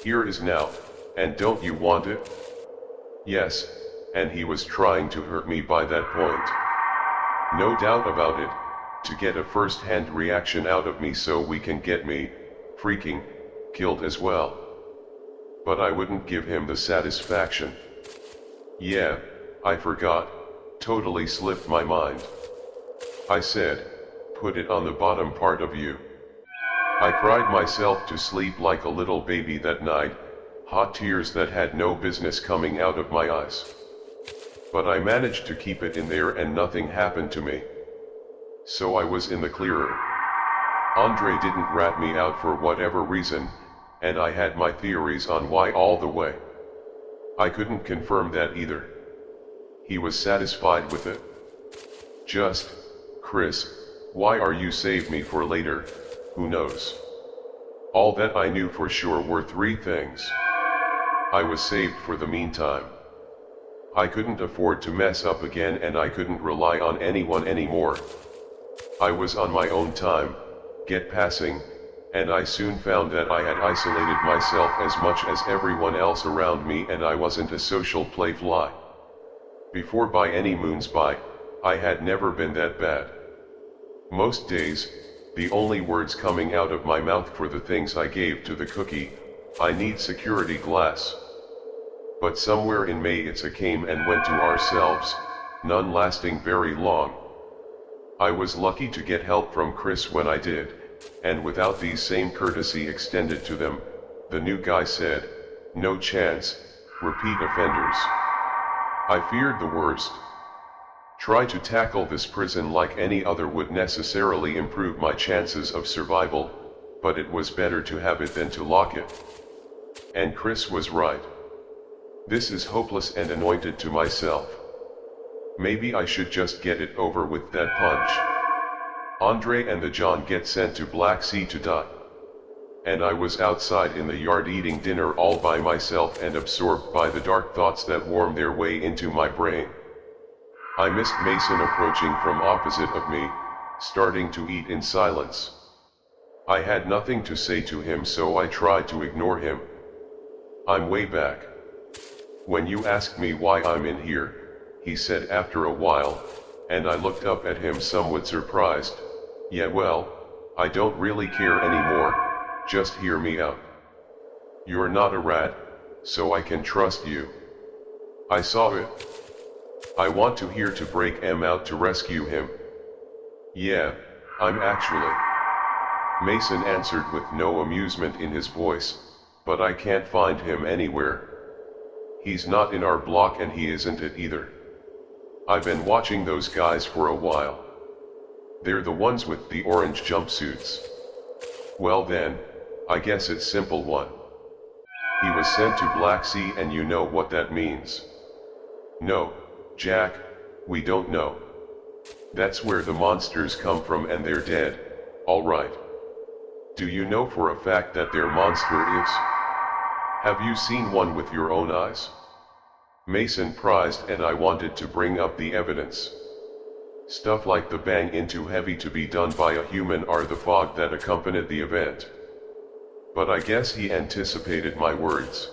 Here is now, and don't you want it? Yes, and he was trying to hurt me by that point. No doubt about it, to get a first-hand reaction out of me so we can get me, freaking, killed as well. But I wouldn't give him the satisfaction. Yeah, I forgot, totally slipped my mind. I said, put it on the bottom part of you. I cried myself to sleep like a little baby that night, hot tears that had no business coming out of my eyes. But I managed to keep it in there and nothing happened to me. So I was in the clearer. Andre didn't rat me out for whatever reason, and I had my theories on why all the way. I couldn't confirm that either. He was satisfied with it. Just, Chris, why are you save me for later, who knows? All that I knew for sure were three things. I was saved for the meantime. I couldn't afford to mess up again and I couldn't rely on anyone anymore. I was on my own time, get passing, and I soon found that I had isolated myself as much as everyone else around me and I wasn't a social playfly. Before by any moon's by, I had never been that bad. Most days, the only words coming out of my mouth for the things I gave to the cookie, I need security glass. But somewhere in May it's a came and went to ourselves, none lasting very long. I was lucky to get help from Chris when I did, and without these same courtesy extended to them, the new guy said, no chance, repeat offenders. I feared the worst. Try to tackle this prison like any other would necessarily improve my chances of survival, but it was better to have it than to lock it. And Chris was right. This is hopeless and anointed to myself. Maybe I should just get it over with that punch. Andre and the John get sent to Black Sea to die. And I was outside in the yard eating dinner all by myself and absorbed by the dark thoughts that wormed their way into my brain. I missed Mason approaching from opposite of me, starting to eat in silence. I had nothing to say to him so I tried to ignore him. I'm way back. When you asked me why I'm in here, he said after a while, and I looked up at him somewhat surprised. Yeah well, I don't really care anymore, just hear me out. You're not a rat, so I can trust you. I saw it. I want to hear to break M out to rescue him. Yeah, I'm actually. Mason answered with no amusement in his voice, but I can't find him anywhere. He's not in our block and he isn't it either. I've been watching those guys for a while. They're the ones with the orange jumpsuits. Well then, I guess it's simple one. He was sent to Black Sea and you know what that means. No, Jack, we don't know. That's where the monsters come from and they're dead, alright. Do you know for a fact that their monster is? Have you seen one with your own eyes? Mason prized and I wanted to bring up the evidence. Stuff like the bang into heavy to be done by a human or the fog that accompanied the event. But I guess he anticipated my words.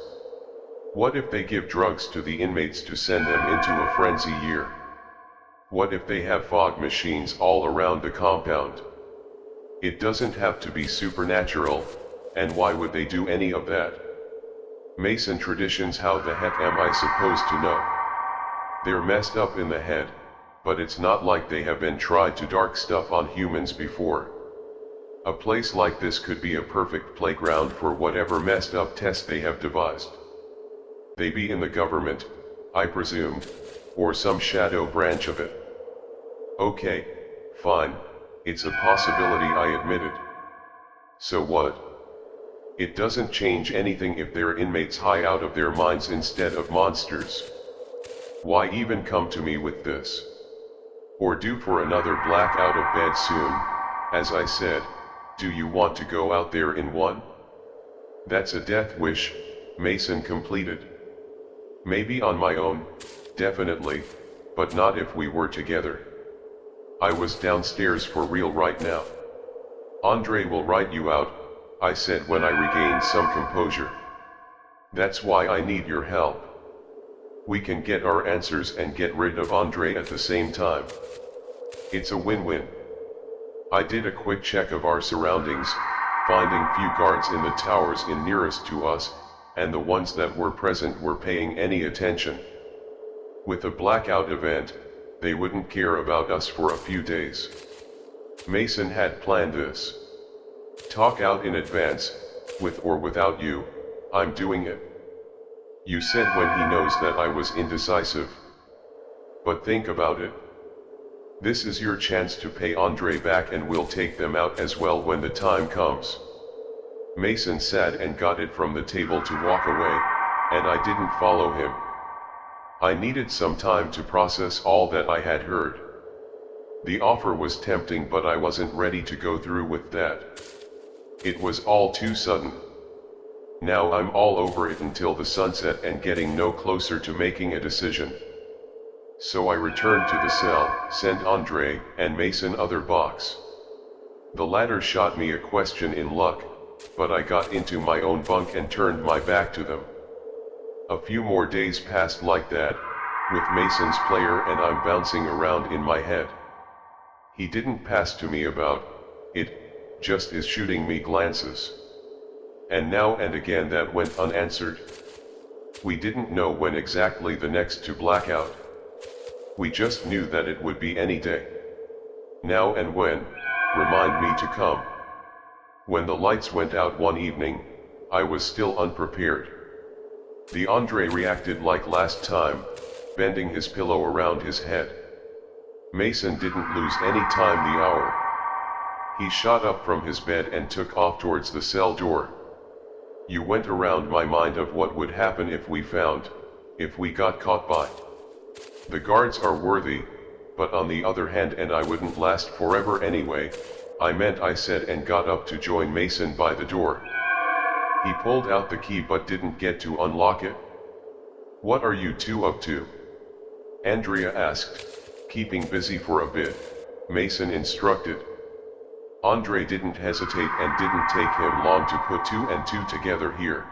What if they give drugs to the inmates to send them into a frenzy year? What if they have fog machines all around the compound? It doesn't have to be supernatural, and why would they do any of that? Mason traditions, how the heck am I supposed to know? They're messed up in the head, but it's not like they have been tried to dark stuff on humans before. A place like this could be a perfect playground for whatever messed up test they have devised. They be in the government, I presume, or some shadow branch of it. Okay, fine, it's a possibility, I admitted. So what? It doesn't change anything if they're inmates high out of their minds instead of monsters. Why even come to me with this? Or due for another black out of bed soon? As I said, do you want to go out there in one? That's a death wish, Mason completed. Maybe on my own, definitely, but not if we were together. I was downstairs for real right now. Andre will write you out, I said when I regained some composure. That's why I need your help. We can get our answers and get rid of Andre at the same time. It's a win-win. I did a quick check of our surroundings, finding few guards in the towers in nearest to us, and the ones that were present were paying any attention. With a blackout event, they wouldn't care about us for a few days. Mason had planned this. Talk out in advance, with or without you, I'm doing it. You said when he knows that I was indecisive. But think about it. This is your chance to pay Andre back, and we'll take them out as well when the time comes. Mason sat and got it from the table to walk away, and I didn't follow him. I needed some time to process all that I had heard. The offer was tempting, but I wasn't ready to go through with that. It was all too sudden. Now I'm all over it until the sunset and getting no closer to making a decision. So I returned to the cell, sent Andre and Mason other box. The latter shot me a question in luck, but I got into my own bunk and turned my back to them. A few more days passed like that, with Mason's player and I'm bouncing around in my head. He didn't pass to me about it, just is shooting me glances. And now and again that went unanswered. We didn't know when exactly the next to blackout. We just knew that it would be any day. Now and when, remind me to come. When the lights went out one evening, I was still unprepared. The Andre reacted like last time, bending his pillow around his head. Mason didn't lose any time the hour. He shot up from his bed and took off towards the cell door. You went around my mind of what would happen if we got caught by. The guards are worthy, but on the other hand, and I wouldn't last forever anyway, I said, and got up to join Mason by the door. He pulled out the key but didn't get to unlock it. What are you two up to? Andrea asked, keeping busy for a bit. Mason instructed. Andre didn't hesitate, and didn't take him long to put two and two together here.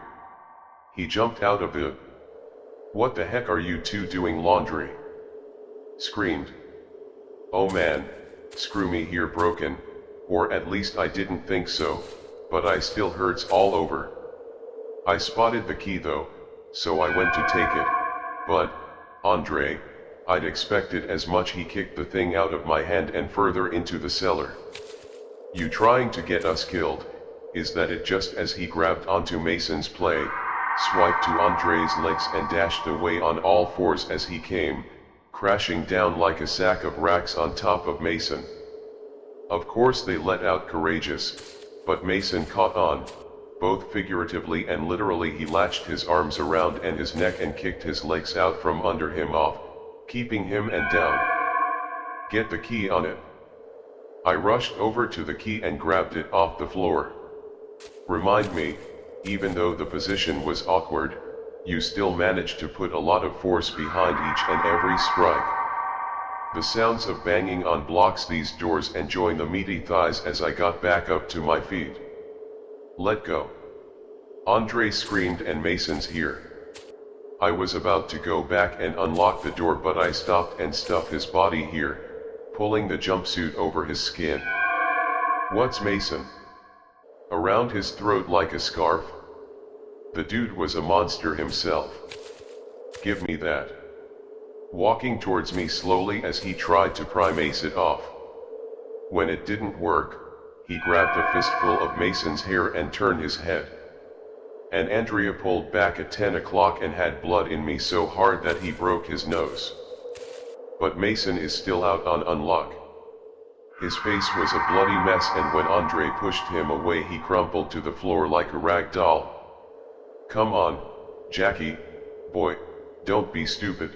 He jumped out of the... What the heck are you two doing laundry? Screamed. Oh man, screw me here broken, or at least I didn't think so, but I still hurts all over. I spotted the key though, so I went to take it, but, Andre, I'd expected as much. He kicked the thing out of my hand and further into the cellar. You trying to get us killed, is that it? Just as he grabbed onto Mason's play, swiped to Andre's legs and dashed away on all fours as he came, crashing down like a sack of racks on top of Mason. Of course they let out courageous, but Mason caught on, both figuratively and literally. He latched his arms around and his neck and kicked his legs out from under him off, keeping him and down. Get the key on it. I rushed over to the key and grabbed it off the floor. Remind me, even though the position was awkward, you still managed to put a lot of force behind each and every strike. The sounds of banging on blocks these doors and joined the meaty thighs as I got back up to my feet. Let go. Andre screamed, and Mason's here. I was about to go back and unlock the door, but I stopped and stuffed his body here, pulling the jumpsuit over his skin. What's Mason? Around his throat like a scarf? The dude was a monster himself. Give me that. Walking towards me slowly as he tried to pry Mason off. When it didn't work, he grabbed a fistful of Mason's hair and turned his head. And Andrea pulled back at 10 o'clock and had blood in me so hard that he broke his nose. But Mason is still out on unlock. His face was a bloody mess, and when Andre pushed him away he crumpled to the floor like a rag doll. Come on, Jackie, boy, don't be stupid.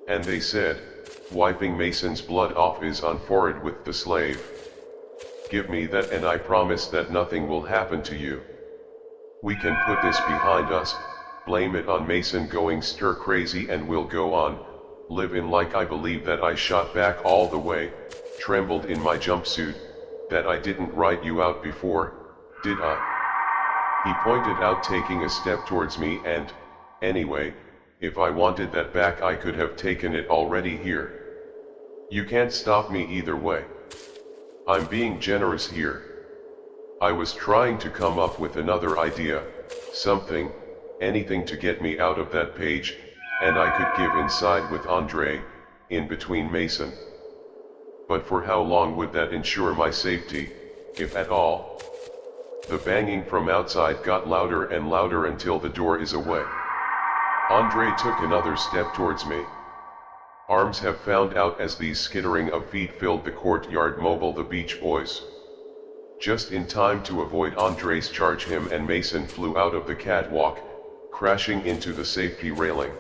And they said, wiping Mason's blood off his forehead with the slave. Give me that and I promise that nothing will happen to you. We can put this behind us, blame it on Mason going stir crazy, and we'll go on, living like I believe that I shot back all the way, trembled in my jumpsuit, that I didn't write you out before, did I? He pointed out, taking a step towards me, and, anyway, if I wanted that back I could have taken it already here. You can't stop me either way. I'm being generous here. I was trying to come up with another idea, something, anything to get me out of that page, and I could give inside with Andre, in between Mason. But for how long would that ensure my safety, if at all? The banging from outside got louder and louder until the door is away. Andre took another step towards me. Arms have found out as these skittering of feet filled the courtyard. Mobile the Beach Boys. Just in time to avoid Andre's charge, him and Mason flew out of the catwalk, crashing into the safety railing.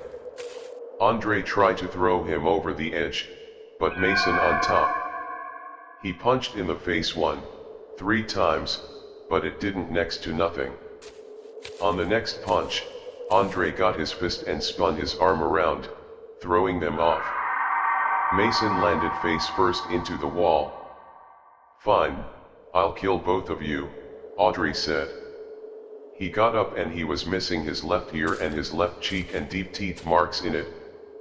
Andre tried to throw him over the edge, but Mason on top. He punched in the face 3 times, but it didn't next to nothing. On the next punch, Andre got his fist and spun his arm around, throwing them off. Mason landed face first into the wall. Fine, I'll kill both of you, Audrey said. He got up and he was missing his left ear and his left cheek and deep teeth marks in it,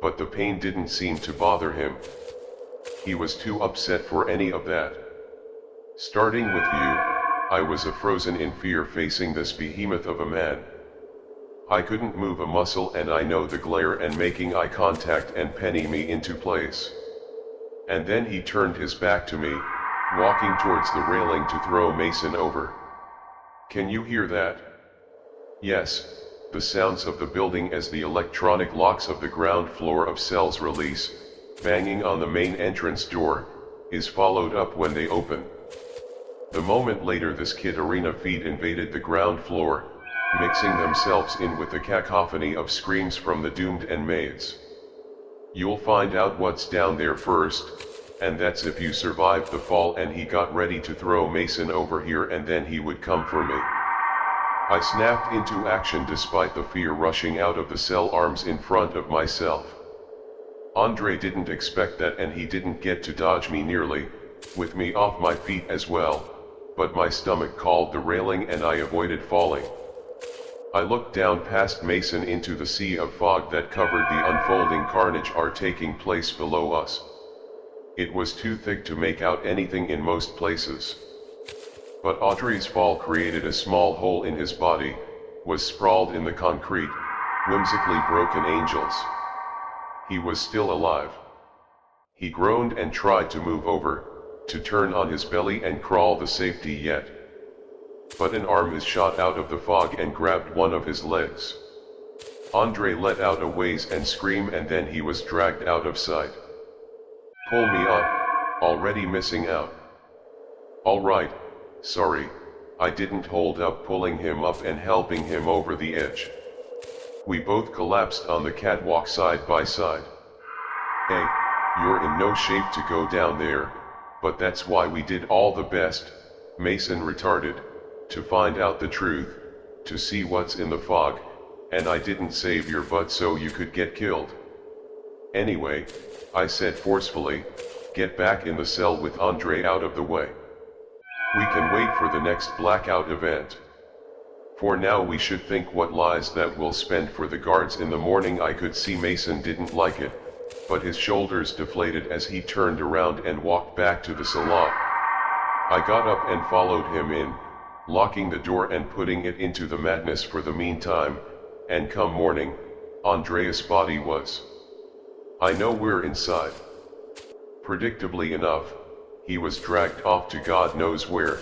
but the pain didn't seem to bother him. He was too upset for any of that. Starting with you, I was frozen in fear facing this behemoth of a man. I couldn't move a muscle, and I know the glare and making eye contact and penning me into place. And then he turned his back to me, walking towards the railing to throw Mason over. Can you hear that? Yes, the sounds of the building as the electronic locks of the ground floor of cells release, banging on the main entrance door, is followed up when they open. The moment later this kid arena feet invaded the ground floor, mixing themselves in with the cacophony of screams from the doomed and maids. You'll find out what's down there first, and that's if you survive the fall. And he got ready to throw Mason over here and then he would come for me. I snapped into action despite the fear rushing out of the cell arms in front of myself. Andre didn't expect that and he didn't get to dodge me nearly, with me off my feet as well, but my stomach called the railing and I avoided falling. I looked down past Mason into the sea of fog that covered the unfolding carnage taking place below us. It was too thick to make out anything in most places. But Audrey's fall created a small hole in his body, was sprawled in the concrete, whimsically broken angels. He was still alive. He groaned and tried to move over, to turn on his belly and crawl the safety yet. But an arm is shot out of the fog and grabbed one of his legs. Andre let out a wheeze and scream and then he was dragged out of sight. Pull me up, already missing out. Alright, sorry, I didn't hold up pulling him up and helping him over the edge. We both collapsed on the catwalk side by side. Hey, you're in no shape to go down there, but that's why we did all the best, Mason retorted, to find out the truth, to see what's in the fog, and I didn't save your butt so you could get killed. Anyway, I said forcefully, get back in the cell with Andre out of the way. We can wait for the next blackout event. For now we should think what lies that we'll spend for the guards in the morning. I could see Mason didn't like it, but his shoulders deflated as he turned around and walked back to the salon. I got up and followed him in, locking the door and putting it into the madness for the meantime, and come morning, Andreas' body was. I know we're inside. Predictably enough, he was dragged off to God knows where.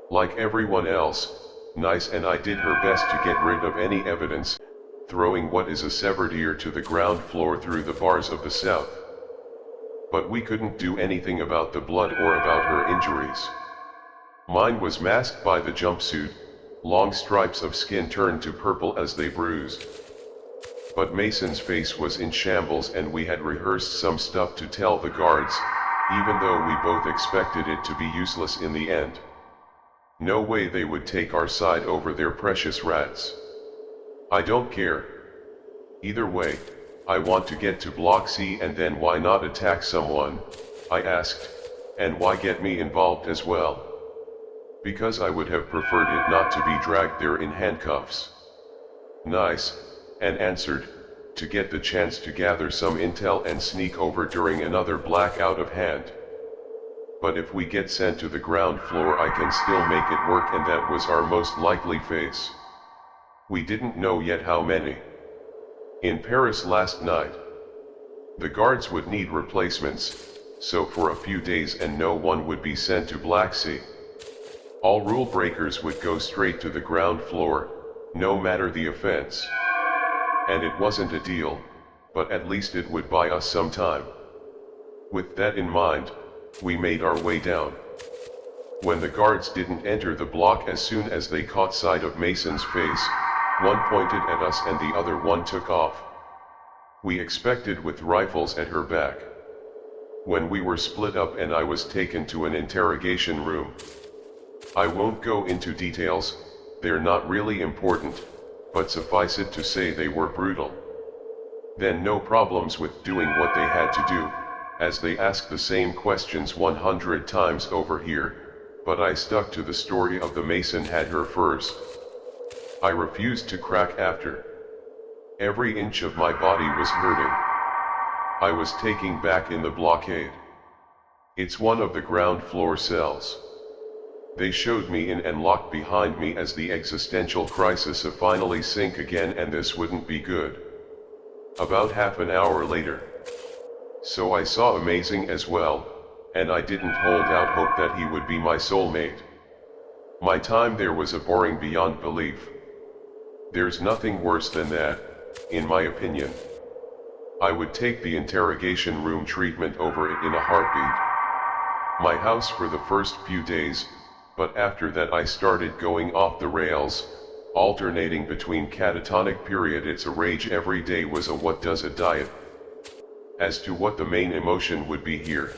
Like everyone else, Nice and I did her best to get rid of any evidence, throwing what is a severed ear to the ground floor through the bars of the south. But we couldn't do anything about the blood or about her injuries. Mine was masked by the jumpsuit, long stripes of skin turned to purple as they bruised. But Mason's face was in shambles and we had rehearsed some stuff to tell the guards, even though we both expected it to be useless in the end. No way they would take our side over their precious rats. I don't care. Either way, I want to get to Block C, and then why not attack someone, I asked, and why get me involved as well? Because I would have preferred it not to be dragged there in handcuffs. Nice, and answered, to get the chance to gather some intel and sneak over during another blackout of hand. But if we get sent to the ground floor I can still make it work, and that was our most likely face. We didn't know yet how many. In Paris last night. The guards would need replacements, so for a few days and no one would be sent to Black Sea. All rule breakers would go straight to the ground floor, no matter the offense. And it wasn't a deal, but at least it would buy us some time. With that in mind, we made our way down. When the guards didn't enter the block, as soon as they caught sight of Mason's face, one pointed at us and the other one took off. We expected with rifles at her back. When we were split up and I was taken to an interrogation room. I won't go into details, they're not really important, but suffice it to say they were brutal. Then no problems with doing what they had to do, as they asked the same questions 100 times over here, but I stuck to the story of the Mason had her first. I refused to crack after. Every inch of my body was hurting. I was taken back in the blockade. It's one of the ground floor cells. They showed me in and locked behind me as the existential crisis of finally sink again, and this wouldn't be good. About half an hour later. So I saw Amazing as well, and I didn't hold out hope that he would be my soulmate. My time there was boring beyond belief. There's nothing worse than that, in my opinion. I would take the interrogation room treatment over it in a heartbeat. My house for the first few days, but after that I started going off the rails, alternating between catatonic period, it's a rage every day was a what does a diet. As to what the main emotion would be here,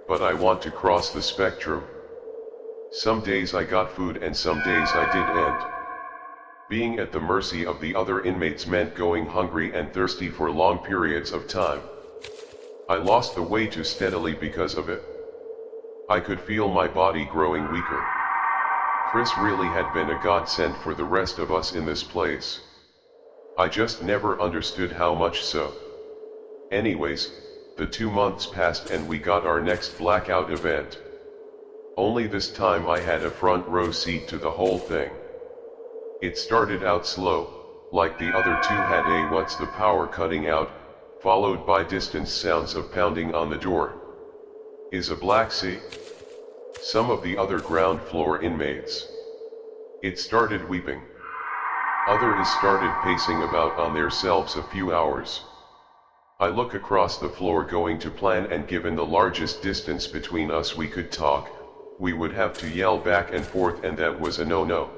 but I want to cross the spectrum. Some days I got food and some days I didn't. Being at the mercy of the other inmates meant going hungry and thirsty for long periods of time. I lost the weight too steadily because of it. I could feel my body growing weaker. Chris really had been a godsend for the rest of us in this place. I just never understood how much so. Anyways, the 2 months passed and we got our next blackout event. Only this time I had a front row seat to the whole thing. It started out slow, like the other two had a what's the power cutting out, followed by distant sounds of pounding on the door. Is a Black Sea? Some of the other ground floor inmates. It started weeping. Others started pacing about on themselves a few hours. I look across the floor going to plan, and given the largest distance between us we could talk, we would have to yell back and forth, and that was a no-no.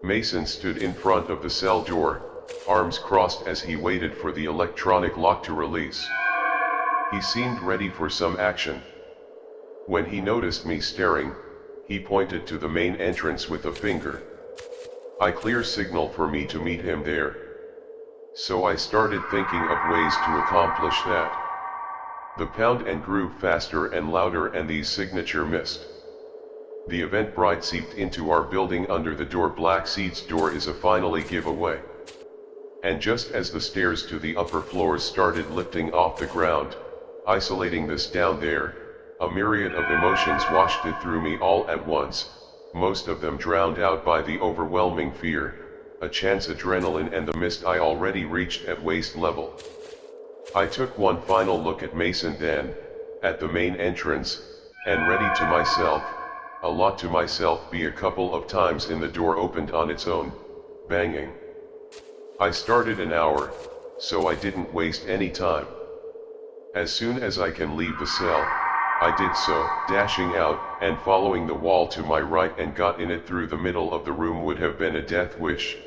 Mason stood in front of the cell door, arms crossed as he waited for the electronic lock to release. He seemed ready for some action. When he noticed me staring, he pointed to the main entrance with a finger. A clear signal for me to meet him there. So I started thinking of ways to accomplish that. The pound and grew faster and louder, and these signature missed. The Eventbrite seeped into our building under the door. Black Seed's door is a finally giveaway. And just as the stairs to the upper floors started lifting off the ground, isolating this down there, a myriad of emotions washed it through me all at once, most of them drowned out by the overwhelming fear, a chance adrenaline and the mist I already reached at waist level. I took one final look at Mason, then, at the main entrance, and ready to myself, a lot to myself, be a couple of times in the door opened on its own, banging. I started an hour, so I didn't waste any time. As soon as I can leave the cell, I did so, dashing out, and following the wall to my right and got in it through the middle of the room. Would have been a death wish.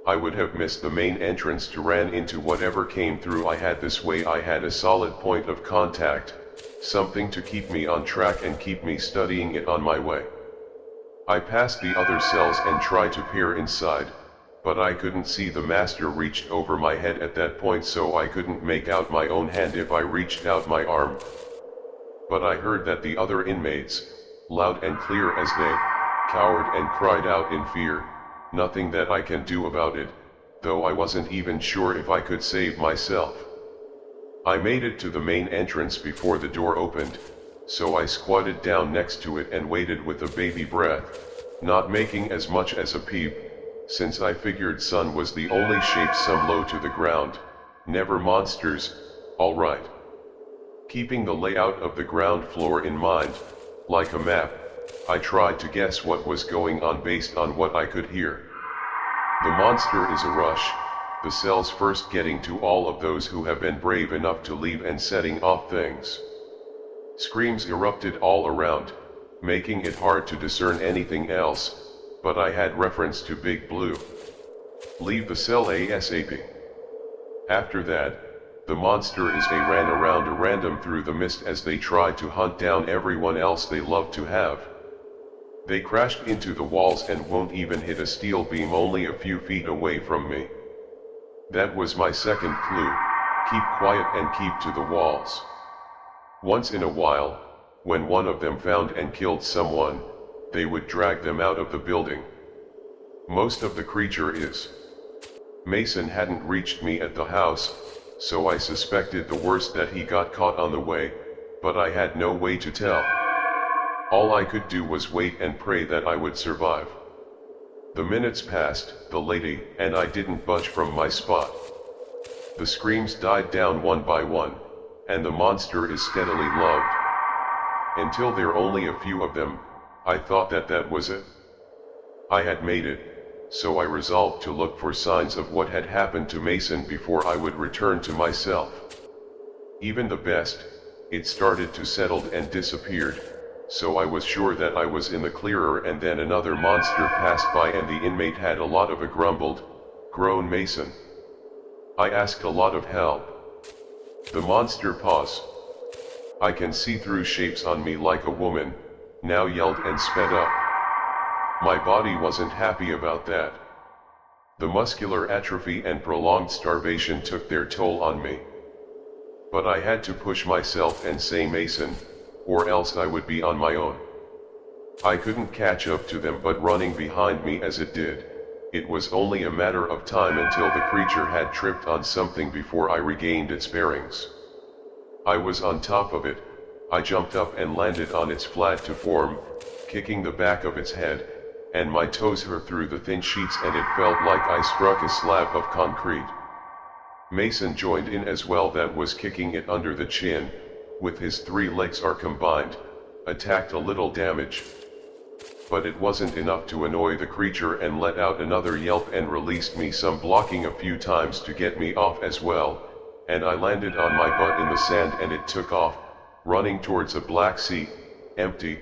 I would have missed the main entrance to ran into whatever came through. I had this way. I had a solid point of contact, something to keep me on track and keep me studying it on my way. I passed the other cells and tried to peer inside, but I couldn't see. The master reached over my head at that point, so I couldn't make out my own hand if I reached out my arm. But I heard that the other inmates, loud and clear as they cowered and cried out in fear. Nothing that I can do about it, though I wasn't even sure if I could save myself. I made it to the main entrance before the door opened, so I squatted down next to it and waited with a baby breath, not making as much as a peep, since I figured sun was the only shape. Some low to the ground, never monsters, alright. Keeping the layout of the ground floor in mind, like a map, I tried to guess what was going on based on what I could hear. The monster is a rush, the cells first getting to all of those who have been brave enough to leave and setting off things. Screams erupted all around, making it hard to discern anything else, but I had reference to Big Blue. Leave the cell ASAP. After that, the monster is ran around a random through the mist as they tried to hunt down everyone else they love to have. They crashed into the walls and won't even hit a steel beam only a few feet away from me. That was my second clue: keep quiet and keep to the walls. Once in a while, when one of them found and killed someone, they would drag them out of the building. Most of the creature is. Mason hadn't reached me at the house, so I suspected the worst, that he got caught on the way, but I had no way to tell. All I could do was wait and pray that I would survive. The minutes passed, the lady and I didn't budge from my spot. The screams died down one by one, and the monster is steadily loved. Until there only a few of them, I thought that that was it. I had made it, so I resolved to look for signs of what had happened to Mason before I would return to myself. Even the best, it started to settle and disappeared, so I was sure that I was in the clearer. And then another monster passed by and the inmate had a lot of a grumbled, groan Mason. I asked a lot of help. The monster paused. I can see through shapes on me like a woman, now yelled and sped up. My body wasn't happy about that. The muscular atrophy and prolonged starvation took their toll on me. But I had to push myself and say Mason, or else I would be on my own. I couldn't catch up to them, but running behind me as it did, it was only a matter of time until the creature had tripped on something before I regained its bearings. I was on top of it. I jumped up and landed on its flat to form, kicking the back of its head, and my toes hurt through the thin sheets and it felt like I struck a slab of concrete. Mason joined in as well, that was kicking it under the chin, with his 3 legs are combined, attacked a little damage. But it wasn't enough to annoy the creature and let out another yelp and released me some blocking a few times to get me off as well, and I landed on my butt in the sand and it took off, running towards a black sea, empty,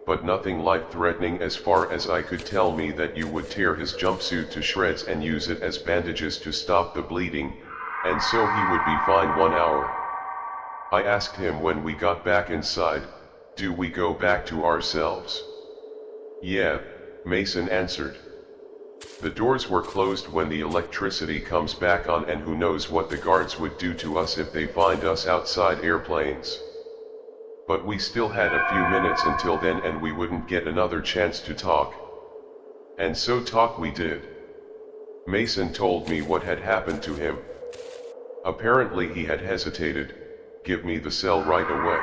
but nothing life-threatening as far as I could tell. Me that you would tear his jumpsuit to shreds and use it as bandages to stop the bleeding, and so he would be fine 1 hour. I asked him when we got back inside, do we go back to ourselves? Yeah, Mason answered. The doors were closed when the electricity comes back on, and who knows what the guards would do to us if they find us outside airplanes. But we still had a few minutes until then and we wouldn't get another chance to talk. And so talk we did. Mason told me what had happened to him. Apparently he had hesitated, give me the cell right away.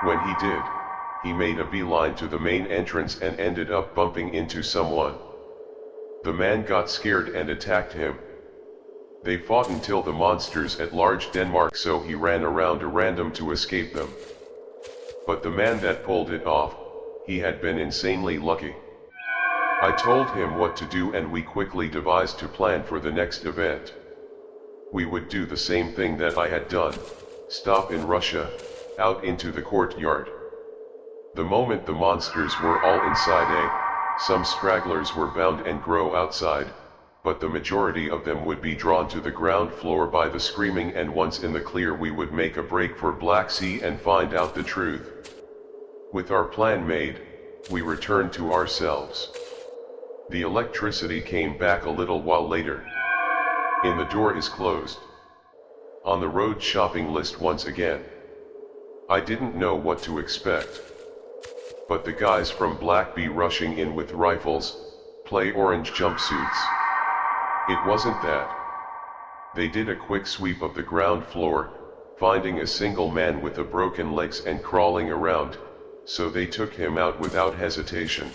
When he did, he made a beeline to the main entrance and ended up bumping into someone. The man got scared and attacked him. They fought until the monsters at large Denmark, so he ran around a random to escape them. But the man that pulled it off, he had been insanely lucky. I told him what to do and we quickly devised a plan for the next event. We would do the same thing that I had done, stop in Russia, out into the courtyard. The moment the monsters were all inside, some stragglers were bound and grow outside, but the majority of them would be drawn to the ground floor by the screaming, and once in the clear we would make a break for Black Sea and find out the truth. With our plan made, we returned to ourselves. The electricity came back a little while later. The door is closed. On the road shopping list once again. I didn't know what to expect. But the guys from Black Bee rushing in with rifles, play orange jumpsuits. It wasn't that. They did a quick sweep of the ground floor, finding a single man with a broken legs and crawling around, so they took him out without hesitation.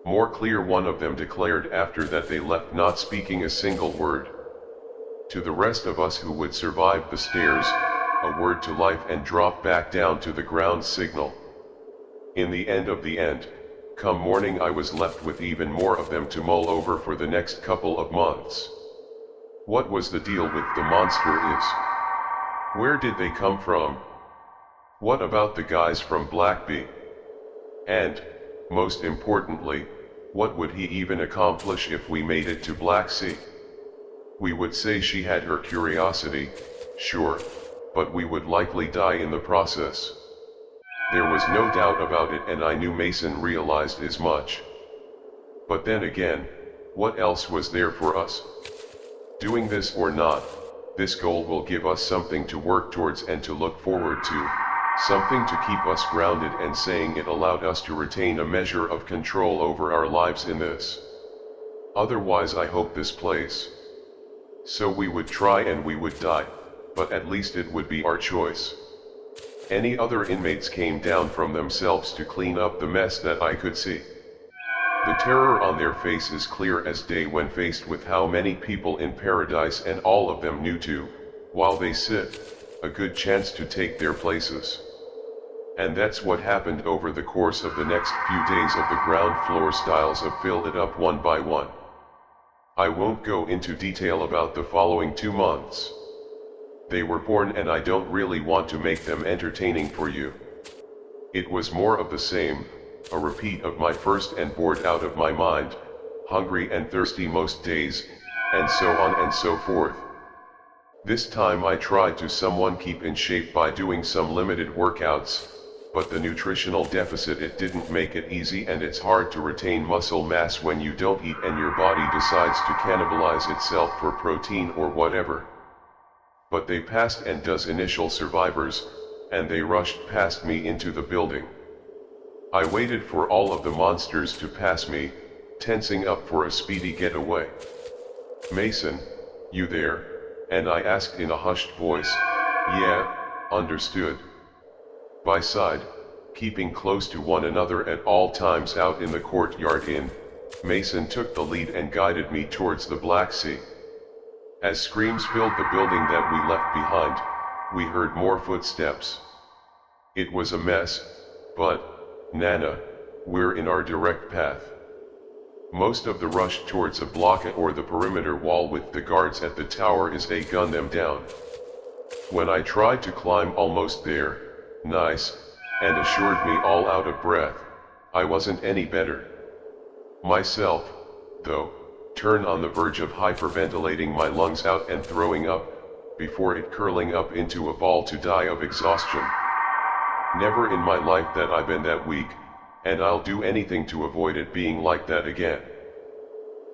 More clear, one of them declared after that they left not speaking a single word. To the rest of us who would survive the stairs, a word to life and drop back down to the ground signal. In the end of the end, come morning I was left with even more of them to mull over for the next couple of months. What was the deal with the monster is? Where did they come from? What about the guys from Black Bee? And, most importantly, what would he even accomplish if we made it to Black Sea? We would say she had her curiosity, sure, but we would likely die in the process. There was no doubt about it, and I knew Mason realized as much. But then again, what else was there for us? Doing this or not, this goal will give us something to work towards and to look forward to, something to keep us grounded and sane. It allowed us to retain a measure of control over our lives in this. Otherwise, I hope this place. So we would try and we would die, but at least it would be our choice. Any other inmates came down from themselves to clean up the mess that I could see. The terror on their faces clear as day when faced with how many people in paradise, and all of them new to, while they sit, a good chance to take their places. And that's what happened over the course of the next few days of the ground floor styles of filled it up one by one. I won't go into detail about the following 2 months. They were born and I don't really want to make them entertaining for you. It was more of the same, a repeat of my first, and bored out of my mind, hungry and thirsty most days, and so on and so forth. This time I tried to somewhat keep in shape by doing some limited workouts, but the nutritional deficit, it didn't make it easy, and it's hard to retain muscle mass when you don't eat and your body decides to cannibalize itself for protein or whatever. But they passed and does initial survivors, and they rushed past me into the building. I waited for all of the monsters to pass me, tensing up for a speedy getaway. "Mason, you there?" and I asked in a hushed voice. "Yeah, understood." By side, keeping close to one another at all times out in the courtyard Mason took the lead and guided me towards the Black Sea. As screams filled the building that we left behind, we heard more footsteps. It was a mess, but, Nana, we're in our direct path. Most of the rush towards a block or the perimeter wall with the guards at the tower is they gun them down. When I tried to climb almost there, nice, and assured me all out of breath, I wasn't any better. Myself, though, turned on the verge of hyperventilating my lungs out and throwing up, before it curling up into a ball to die of exhaustion. Never in my life that I've been that weak, and I'll do anything to avoid it being like that again.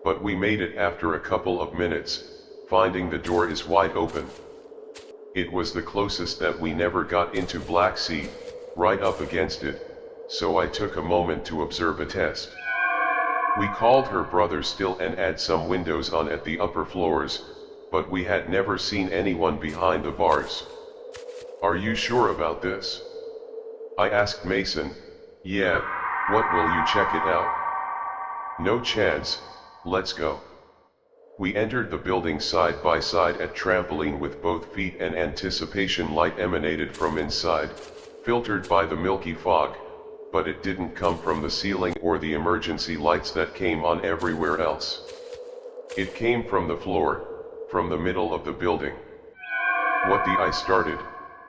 But we made it after a couple of minutes, finding the door is wide open. It was the closest that we never got into Black Sea, right up against it, so I took a moment to observe a test. We called her brother still and had some windows on at the upper floors, but we had never seen anyone behind the bars. Are you sure about this? I asked Mason. Yeah, what will you check it out? No chance, let's go. We entered the building side by side at trampoline with both feet, and anticipation light emanated from inside, filtered by the milky fog, but it didn't come from the ceiling or the emergency lights that came on everywhere else. It came from the floor, from the middle of the building. I started,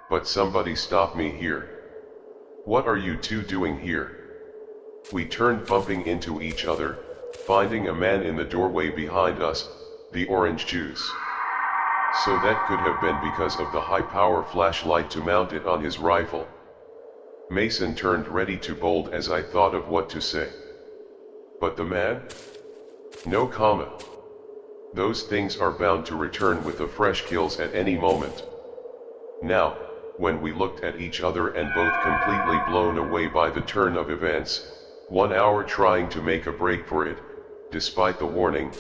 but somebody stopped me here. What are you two doing here? We turned, bumping into each other, finding a man in the doorway behind us, the orange juice. So that could have been because of the high-power flashlight to mount it on his rifle. Mason turned ready to bolt as I thought of what to say. But the man? No comma. Those things are bound to return with the fresh kills at any moment. Now, when we looked at each other and both completely blown away by the turn of events, 1 hour trying to make a break for it, despite the warning,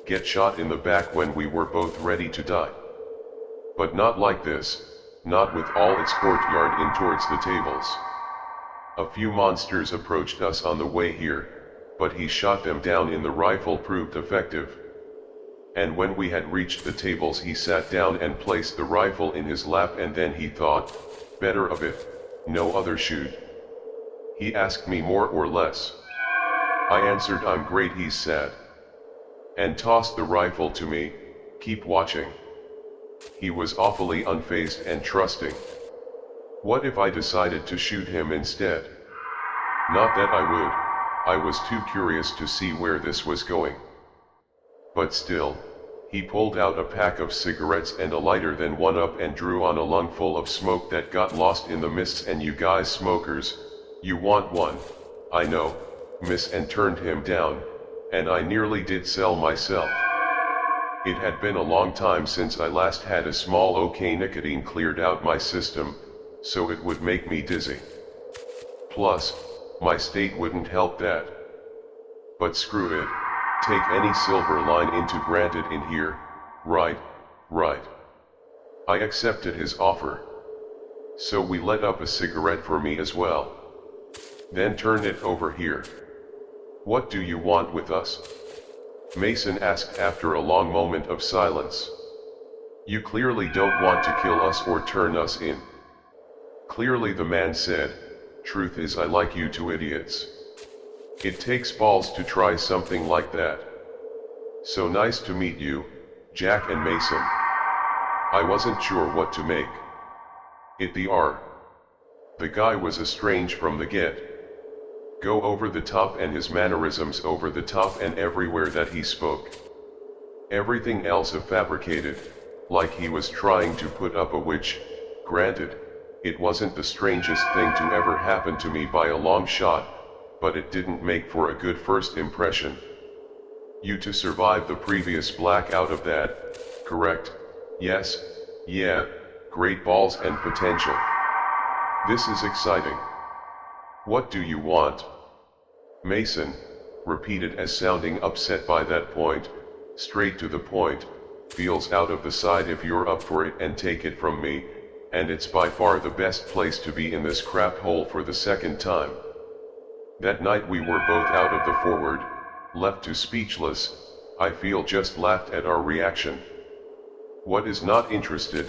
get shot in the back when we were both ready to die. But not like this, not with all its courtyard in towards the tables. A few monsters approached us on the way here, but he shot them down in the rifle proved effective. And when we had reached the tables, he sat down and placed the rifle in his lap, and then he thought, better of it, no other shoot. He asked me more or less. I answered I'm great, he's sad. And tossed the rifle to me, keep watching. He was awfully unfazed and trusting. What if I decided to shoot him instead? Not that I would, I was too curious to see where this was going. But still, he pulled out a pack of cigarettes and a lighter, then one up and drew on a lungful of smoke that got lost in the mists. And you guys smokers, you want one, I know, miss, and turned him down, and I nearly did sell myself. It had been a long time since I last had a small okay nicotine cleared out my system, so it would make me dizzy. Plus, my state wouldn't help that. But screw it, take any silver line into granted in here, right. I accepted his offer. So we lit up a cigarette for me as well. Then turned it over here. What do you want with us? Mason asked after a long moment of silence. You clearly don't want to kill us or turn us in. Clearly, the man said. Truth is, I like you two idiots. It takes balls to try something like that. So nice to meet you, Jack and Mason. I wasn't sure what to make. The guy was estranged from the get-go, over the top, and his mannerisms over the top, and everywhere that he spoke. Everything else fabricated, like he was trying to put up a witch. Granted, it wasn't the strangest thing to ever happen to me by a long shot, but it didn't make for a good first impression. You two survived the previous blackout of that, correct? Yes, yeah, great balls and potential. This is exciting. What do you want? Mason repeated, as sounding upset by that point. Straight to the point, feels out of the side if you're up for it, and take it from me, and it's by far the best place to be in this crap hole for the second time. That night we were both out of the forward, left to speechless. I feel just laughed at our reaction. What is not interested?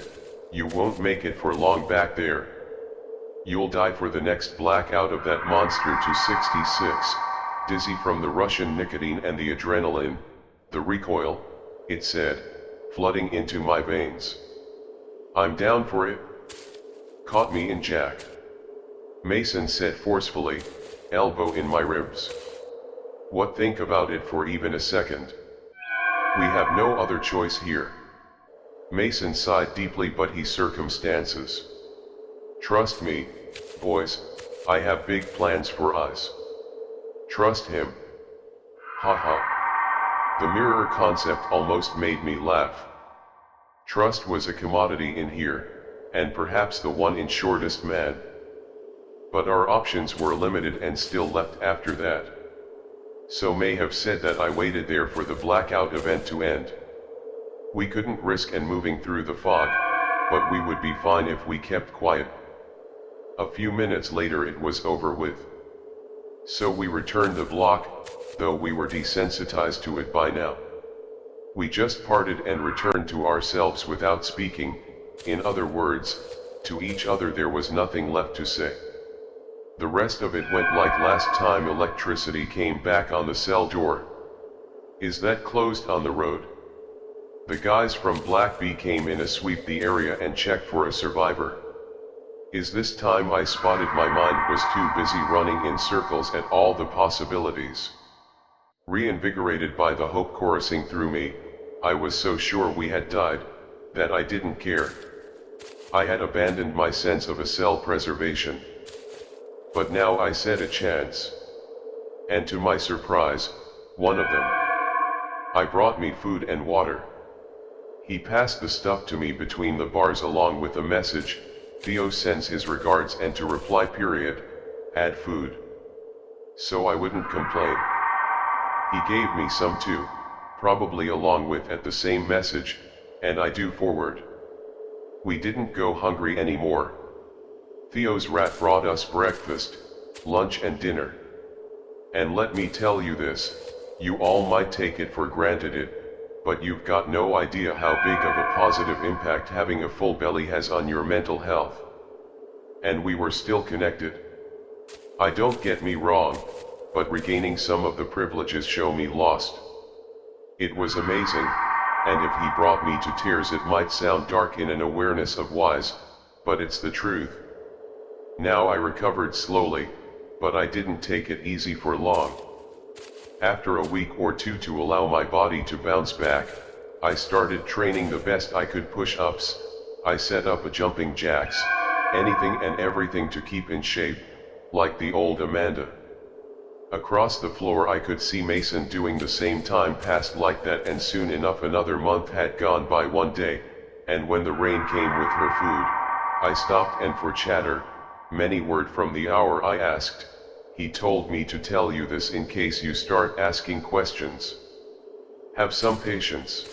You won't make it for long back there. You'll die for the next blackout of that monster. 266, dizzy from the Russian nicotine and the adrenaline, the recoil, it said, flooding into my veins. I'm down for it. Caught me in, Jack. Mason said forcefully, elbow in my ribs. What, think about it for even a second. We have no other choice here. Mason sighed deeply, but he circumstances. Trust me, boys, I have big plans for us. Trust him. Haha. The mirror concept almost made me laugh. Trust was a commodity in here, and perhaps the one in shortest man. But our options were limited and still left after that. So may have said that I waited there for the blackout event to end. We couldn't risk and moving through the fog, but we would be fine if we kept quiet. A few minutes later it was over with. So we returned the block, though we were desensitized to it by now. We just parted and returned to ourselves without speaking. In other words, to each other there was nothing left to say. The rest of it went like last time electricity came back on the cell door. Is that closed on the road? The guys from Black Bee came in to sweep the area and check for a survivor. Is this time I spotted my mind was too busy running in circles at all the possibilities. Reinvigorated by the hope coursing through me, I was so sure we had died, that I didn't care. I had abandoned my sense of a self-preservation. But now I said a chance. And to my surprise, one of them. I brought me food and water. He passed the stuff to me between the bars along with a message, Theo sends his regards and to reply period, add food. So I wouldn't complain. He gave me some too, probably along with at the same message, and I do forward. We didn't go hungry anymore. Theo's rat brought us breakfast, lunch and dinner. And let me tell you this, you all might take it for granted but you've got no idea how big of a positive impact having a full belly has on your mental health. And we were still connected. Don't get me wrong, but regaining some of the privileges show me lost. It was amazing, and if he brought me to tears it might sound dark in an awareness of whys, but it's the truth. Now I recovered slowly, but I didn't take it easy for long. After a week or two to allow my body to bounce back, I started training the best I could push-ups. I set up a jumping jacks, anything and everything to keep in shape, like the old Amanda. Across the floor I could see Mason doing the same. Time passed like that and soon enough another month had gone by. One day, and when the rain came with her food, I stopped and for chatter, many word from the hour I asked, he told me to tell you this in case you start asking questions. Have some patience.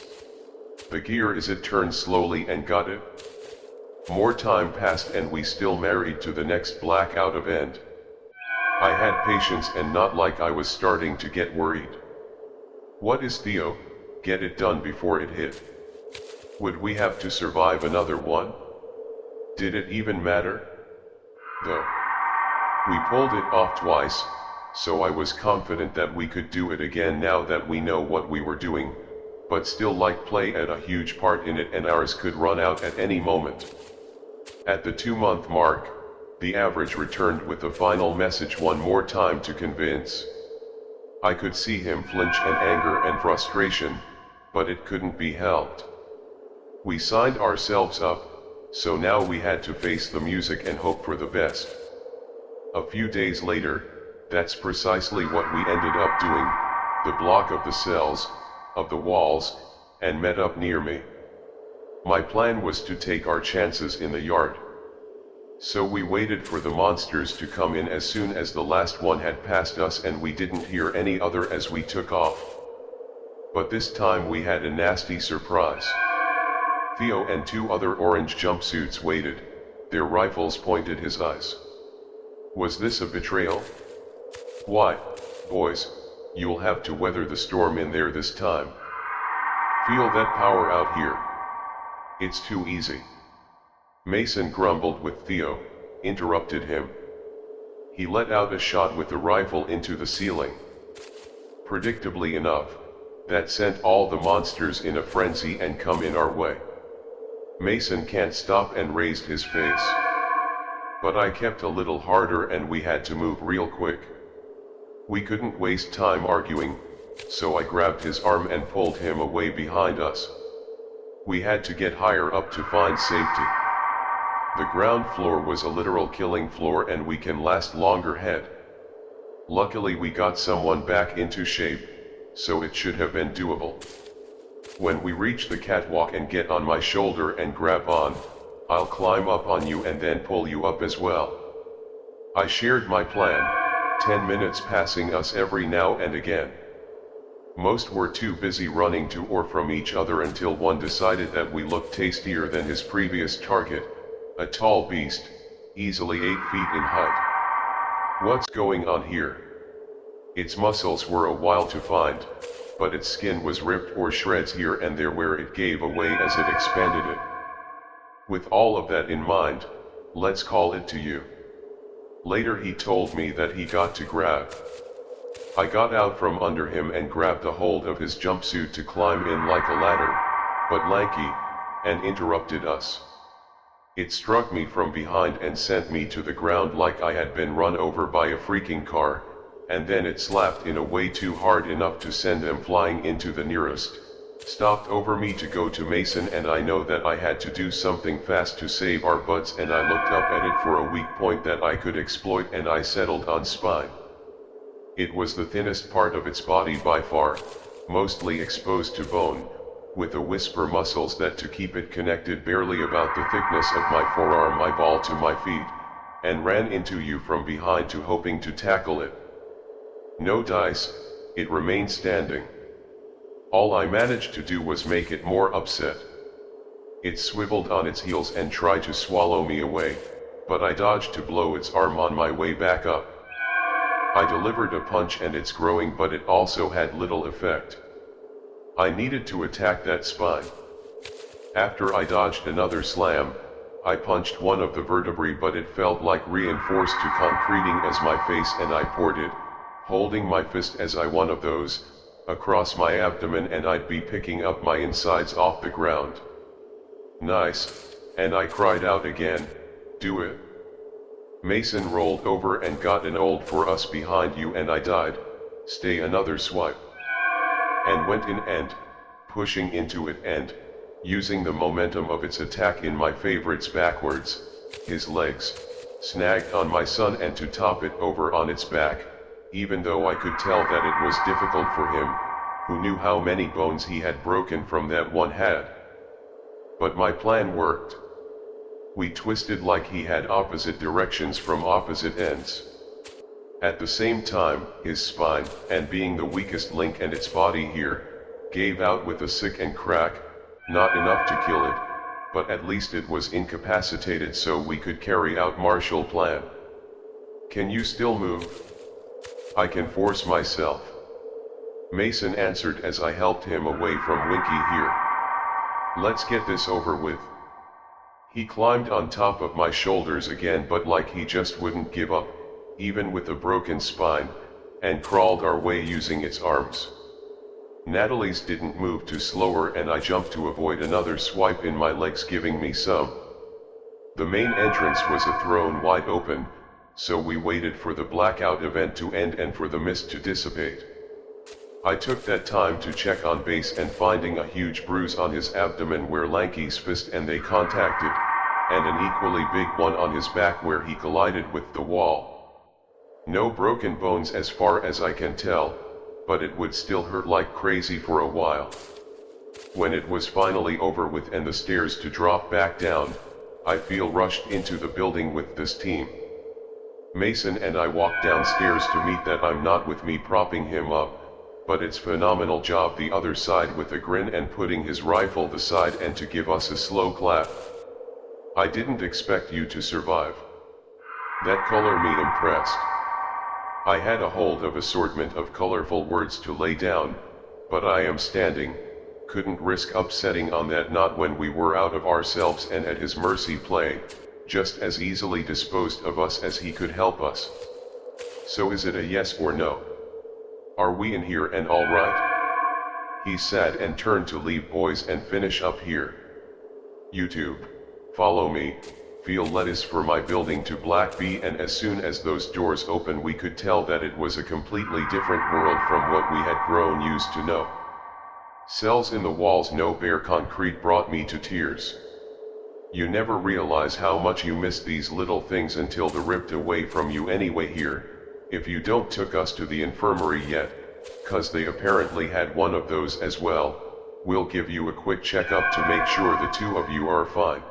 The gear is it turned slowly and got it. More time passed and we still married to the next blackout event. I had patience and not like I was starting to get worried. What is Theo, get it done before it hit. Would we have to survive another one? Did it even matter? Though. We pulled it off twice, so I was confident that we could do it again now that we know what we were doing, but still like play had a huge part in it and ours could run out at any moment. At the 2-month mark, the average returned with a final message one more time to convince. I could see him flinch in anger and frustration, but it couldn't be helped. We signed ourselves up, so now we had to face the music and hope for the best. A few days later, that's precisely what we ended up doing, the block of the cells, of the walls, and met up near me. My plan was to take our chances in the yard. So we waited for the monsters to come in as soon as the last one had passed us and we didn't hear any other as we took off. But this time we had a nasty surprise. Theo and 2 other orange jumpsuits waited, their rifles pointed his eyes. Was this a betrayal? Why, boys, you'll have to weather the storm in there this time. Feel that power out here. It's too easy. Mason grumbled with Theo, interrupted him. He let out a shot with the rifle into the ceiling. Predictably enough, that sent all the monsters in a frenzy and come in our way. Mason can't stop and raised his face. But I kept a little harder and we had to move real quick. We couldn't waste time arguing, so I grabbed his arm and pulled him away behind us. We had to get higher up to find safety. The ground floor was a literal killing floor and we can last longer head. Luckily we got someone back into shape, so it should have been doable. When we reach the catwalk and get on my shoulder and grab on, I'll climb up on you and then pull you up as well. I shared my plan, 10 minutes passing us every now and again. Most were too busy running to or from each other until one decided that we looked tastier than his previous target, a tall beast, easily 8 feet in height. What's going on here? Its muscles were a while to find, but its skin was ripped or shreds here and there where it gave away as it expanded it. With all of that in mind, let's call it to you. Later he told me that he got to grab. I got out from under him and grabbed a hold of his jumpsuit to climb in like a ladder, but lanky, and interrupted us. It struck me from behind and sent me to the ground like I had been run over by a freaking car, and then it slapped in a way too hard enough to send him flying into the nearest, stopped over me to go to Mason, and I know that I had to do something fast to save our butts, and I looked up at it for a weak point that I could exploit, and I settled on spine. It was the thinnest part of its body by far, mostly exposed to bone, with the whisper muscles that to keep it connected barely about the thickness of my forearm eyeball to my feet, and ran into you from behind to hoping to tackle it. No dice, it remained standing. All I managed to do was make it more upset. It swiveled on its heels and tried to swallow me away, but I dodged to blow its arm on my way back up. I delivered a punch and it's growing, but it also had little effect. I needed to attack that spine. After I dodged another slam, I punched one of the vertebrae, but it felt like reinforced to concreting as my face, and I poured it, holding my fist as I one of those, across my abdomen, and I'd be picking up my insides off the ground. Nice, and I cried out again, do it. Mason rolled over and got an old for us behind you, and I died, stay another swipe. And went in and, pushing into it and, using the momentum of its attack in my favorites backwards, his legs, snagged on my son, and to top it over on its back, even though I could tell that it was difficult for him, who knew how many bones he had broken from that one had. But my plan worked. We twisted like he had opposite directions from opposite ends. At the same time, his spine, and being the weakest link and its body here, gave out with a sick and crack, not enough to kill it, but at least it was incapacitated so we could carry out Marshall plan. Can you still move? I can force myself. Mason answered as I helped him away from Winky here. Let's get this over with. He climbed on top of my shoulders again, but like he just wouldn't give up, even with a broken spine, and crawled our way using its arms. Natalie's didn't move to slower, and I jumped to avoid another swipe in my legs giving me some. The main entrance was thrown wide open, so we waited for the blackout event to end and for the mist to dissipate. I took that time to check on base, and finding a huge bruise on his abdomen where Lanky's fist and they contacted, and an equally big one on his back where he collided with the wall. No broken bones as far as I can tell, but it would still hurt like crazy for a while. When it was finally over with and the stairs to drop back down, I feel rushed into the building with this team. Mason and I walked downstairs to meet that I'm not with me propping him up, but it's phenomenal job the other side with a grin and putting his rifle aside and to give us a slow clap. I didn't expect you to survive. That color me impressed. I had a hold of assortment of colorful words to lay down, but I am standing, couldn't risk upsetting on that, not when we were out of ourselves and at his mercy play, just as easily disposed of us as he could help us. So is it a yes or no? Are we in here and all right? He said and turned to leave boys and finish up here. YouTube, follow me, feel lettuce for my building to Black Bee, and as soon as those doors opened we could tell that it was a completely different world from what we had grown used to know. Cells in the walls, no bare concrete, brought me to tears. You never realize how much you miss these little things until they're ripped away from you anyway. Here, if you don't took us to the infirmary yet, cause they apparently had one of those as well, we'll give you a quick checkup to make sure the two of you are fine.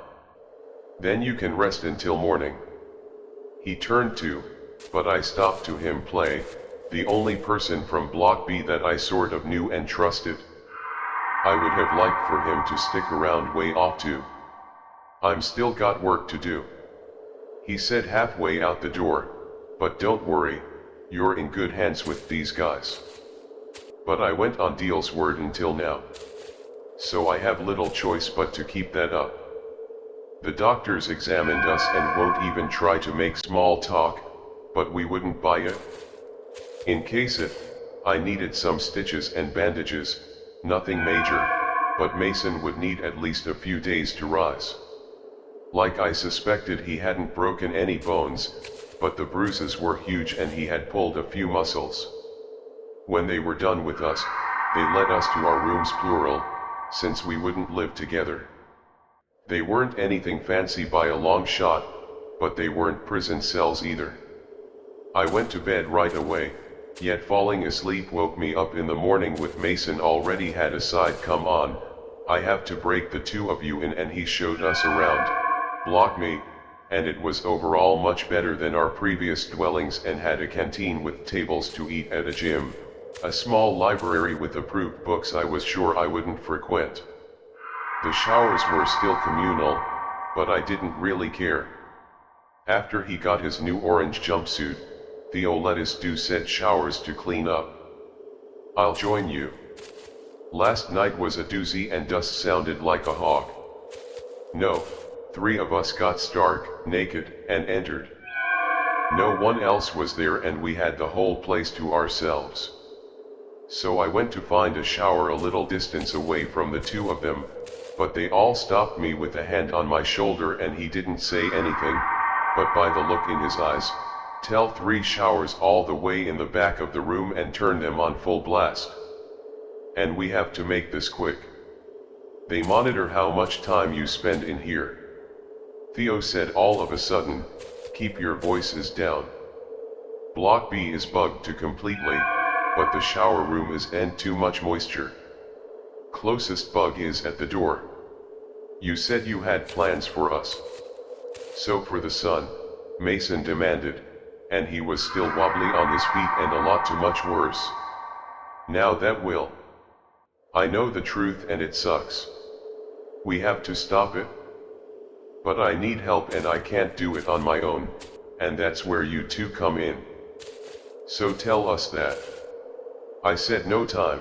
Then you can rest until morning. He turned to, but I stopped to him play, the only person from Block B that I sort of knew and trusted. I would have liked for him to stick around way off too. I'm still got work to do, he said halfway out the door, but don't worry, you're in good hands with these guys. But I went on Deal's word until now. So I have little choice but to keep that up. The doctors examined us and won't even try to make small talk, but we wouldn't buy it. In case I needed some stitches and bandages, nothing major, but Mason would need at least a few days to rise. Like I suspected, he hadn't broken any bones, but the bruises were huge and he had pulled a few muscles. When they were done with us, they led us to our rooms, plural, since we wouldn't live together. They weren't anything fancy by a long shot, but they weren't prison cells either. I went to bed right away, yet falling asleep woke me up in the morning with Mason already had a side come on. I have to break the two of you in, and he showed us around, block me, and it was overall much better than our previous dwellings and had a canteen with tables to eat at, a gym, a small library with approved books I was sure I wouldn't frequent. The showers were still communal, but I didn't really care. After he got his new orange jumpsuit, Theo let us do said showers to clean up. I'll join you. Last night was a doozy and dust sounded like a hawk. No, 3 of us got stark naked and entered. No one else was there and we had the whole place to ourselves. So I went to find a shower a little distance away from the 2 of them, but they all stopped me with a hand on my shoulder and he didn't say anything, but by the look in his eyes, tell 3 showers all the way in the back of the room and turn them on full blast. And we have to make this quick. They monitor how much time you spend in here. Theo said all of a sudden, keep your voices down. Block B is bugged to completely, but the shower room is too much moisture. Closest bug is at the door. You said you had plans for us. So for the sun, Mason demanded, and he was still wobbly on his feet and a lot too much worse. Now that will. I know the truth and it sucks. We have to stop it. But I need help and I can't do it on my own, and that's where you 2 come in. So tell us that. I said no time.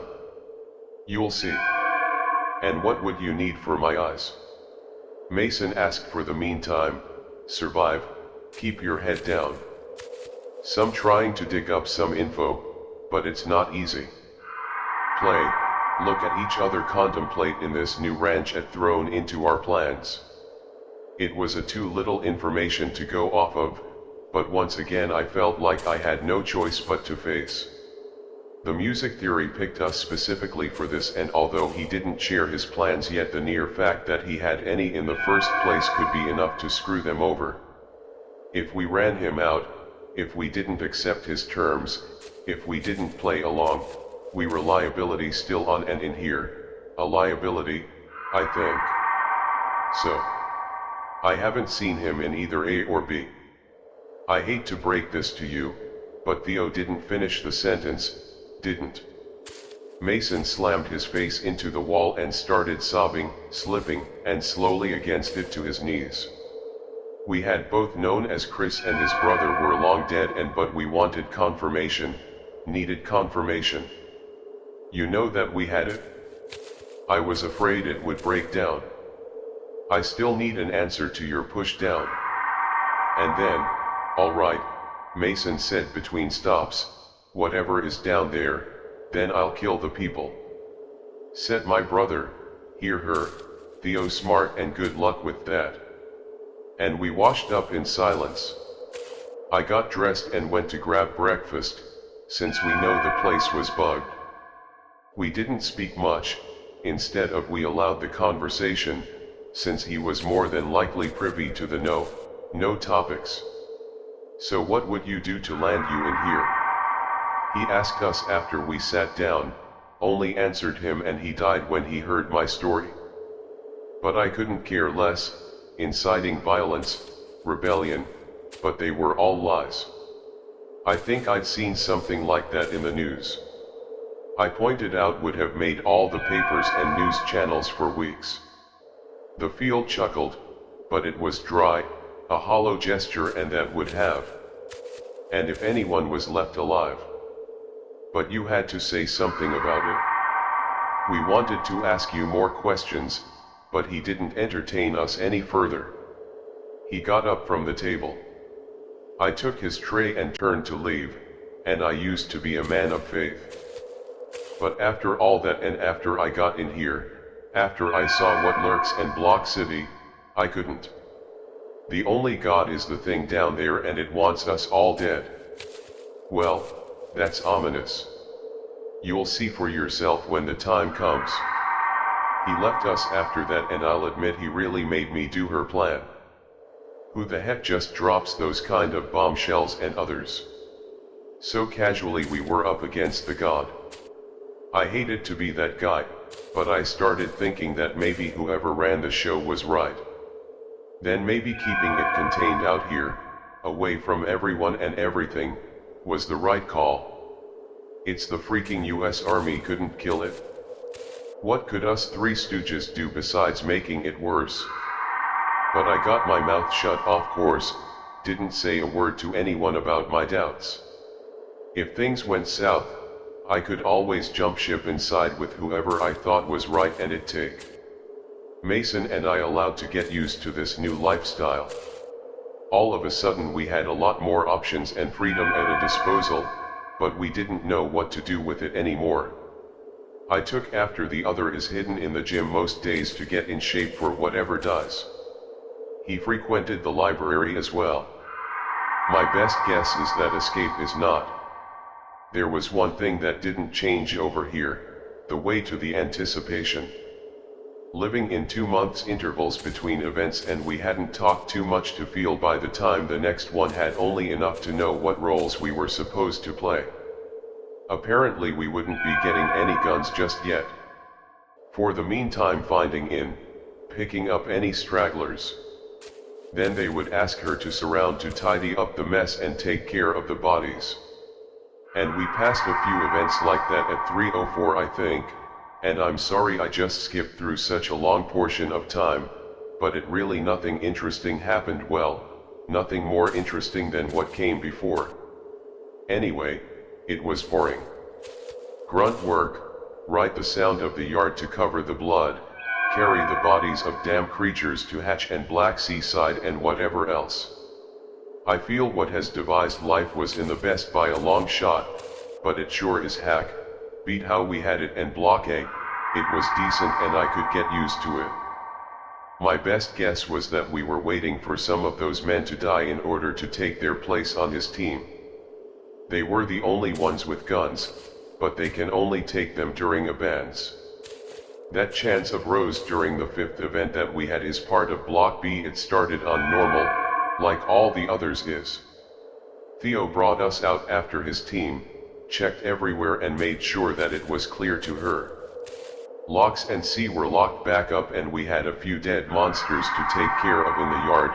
You'll see. And what would you need for my eyes? Mason asked. For the meantime, survive, keep your head down. Some trying to dig up some info, but it's not easy. Play, look at each other, contemplate in this new ranch at thrown into our plans. It was a too little information to go off of, but once again I felt like I had no choice but to face. The music theory picked us specifically for this, and although he didn't share his plans yet, the near fact that he had any in the first place could be enough to screw them over. If we ran him out, if we didn't accept his terms, if we didn't play along, we were liability still on and in here, a liability, I think. So, I haven't seen him in either A or B. I hate to break this to you, but Theo didn't finish the sentence, didn't. Mason slammed his face into the wall and started sobbing, slipping, and slowly against it to his knees. We had both known as Chris and his brother were long dead, but we wanted confirmation, needed confirmation. You know that we had it? I was afraid it would break down. I still need an answer to your push down. And then, all right, Mason said between stops, whatever is down there, then I'll kill the people. Said my brother, hear her, Theo smart, and good luck with that. And we washed up in silence. I got dressed and went to grab breakfast, since we know the place was bugged. We didn't speak much, instead of we allowed the conversation, since he was more than likely privy to the no topics. So what would you do to land you in here? He asked us after we sat down, only answered him and he died when he heard my story. But I couldn't care less, inciting violence, rebellion, but they were all lies. I think I'd seen something like that in the news. I pointed out would have made all the papers and news channels for weeks. The field chuckled, but it was dry, a hollow gesture, and that would have. And if anyone was left alive. But you had to say something about it. We wanted to ask you more questions, but he didn't entertain us any further. He got up from the table. I took his tray and turned to leave, and I used to be a man of faith. But after all that, and after I got in here, after I saw what lurks in Block City, I couldn't. The only God is the thing down there, and it wants us all dead. Well, that's ominous. You'll see for yourself when the time comes. He left us after that, and I'll admit he really made me do her plan. Who the heck just drops those kind of bombshells and others? So casually we were up against the God. I hated to be that guy, but I started thinking that maybe whoever ran the show was right. Then maybe keeping it contained out here, away from everyone and everything, was the right call. It's the freaking US Army couldn't kill it. What could us three stooges do besides making it worse? But I got my mouth shut, of course, didn't say a word to anyone about my doubts. If things went south, I could always jump ship and side with whoever I thought was right, and it'd take Mason and I allowed to get used to this new lifestyle. All of a sudden we had a lot more options and freedom at a disposal, but we didn't know what to do with it anymore. I took after the other is hidden in the gym most days to get in shape for whatever does. He frequented the library as well. My best guess is that escape is not. There was one thing that didn't change over here, the way to the anticipation. Living in 2 months intervals between events, and we hadn't talked too much to feel by the time the next one had only enough to know what roles we were supposed to play. Apparently we wouldn't be getting any guns just yet. For the meantime, picking up any stragglers. Then they would ask her to surround to tidy up the mess and take care of the bodies. And we passed a few events like that at 3:04, I think, and I'm sorry I just skipped through such a long portion of time, but it really nothing interesting happened. Well, nothing more interesting than what came before. Anyway, it was boring. Grunt work, right, the sound of the yard to cover the blood, carry the bodies of damn creatures to Hatch and Black Seaside and whatever else. I feel what has devised life was in the best by a long shot, but it sure is hack, beat how we had it, and Block A, it was decent and I could get used to it. My best guess was that we were waiting for some of those men to die in order to take their place on his team. They were the only ones with guns, but they can only take them during events. That chance arose during the 5th event that we had is part of Block B. It started on normal, like all the others is. Theo brought us out after his team, checked everywhere and made sure that it was clear to her. Locks and C were locked back up, and we had a few dead monsters to take care of in the yard,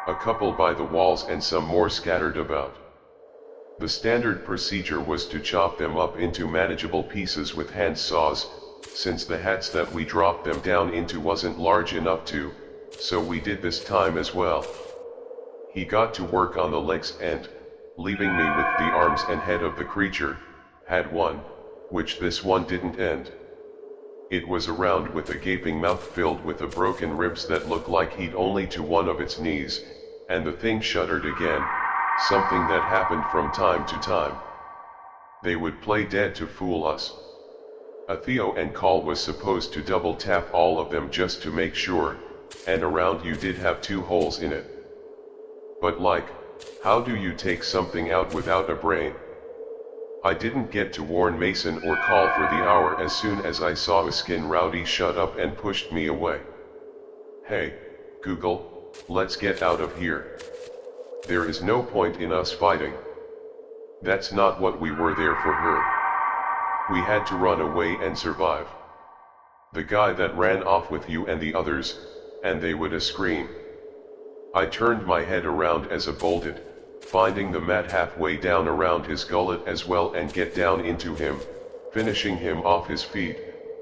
a couple by the walls and some more scattered about. The standard procedure was to chop them up into manageable pieces with hand saws, since the hats that we dropped them down into wasn't large enough to, so we did this time as well. He got to work on the legs and, leaving me with the arms and head of the creature, had one, which this one didn't end. It was around with a gaping mouth filled with the broken ribs that looked like he'd only to one of its knees, and the thing shuddered again, something that happened from time to time. They would play dead to fool us. A Theo and Call was supposed to double tap all of them just to make sure, and around you did have 2 holes in it. But like, how do you take something out without a brain? I didn't get to warn Mason or Call for the hour as soon as I saw a skin rowdy shut up and pushed me away. Hey, Google, let's get out of here. There is no point in us fighting. That's not what we were there for her. We had to run away and survive. The guy that ran off with you and the others, and they would scream. I turned my head around as I bolted, finding the mat halfway down around his gullet as well, and get down into him, finishing him off his feet,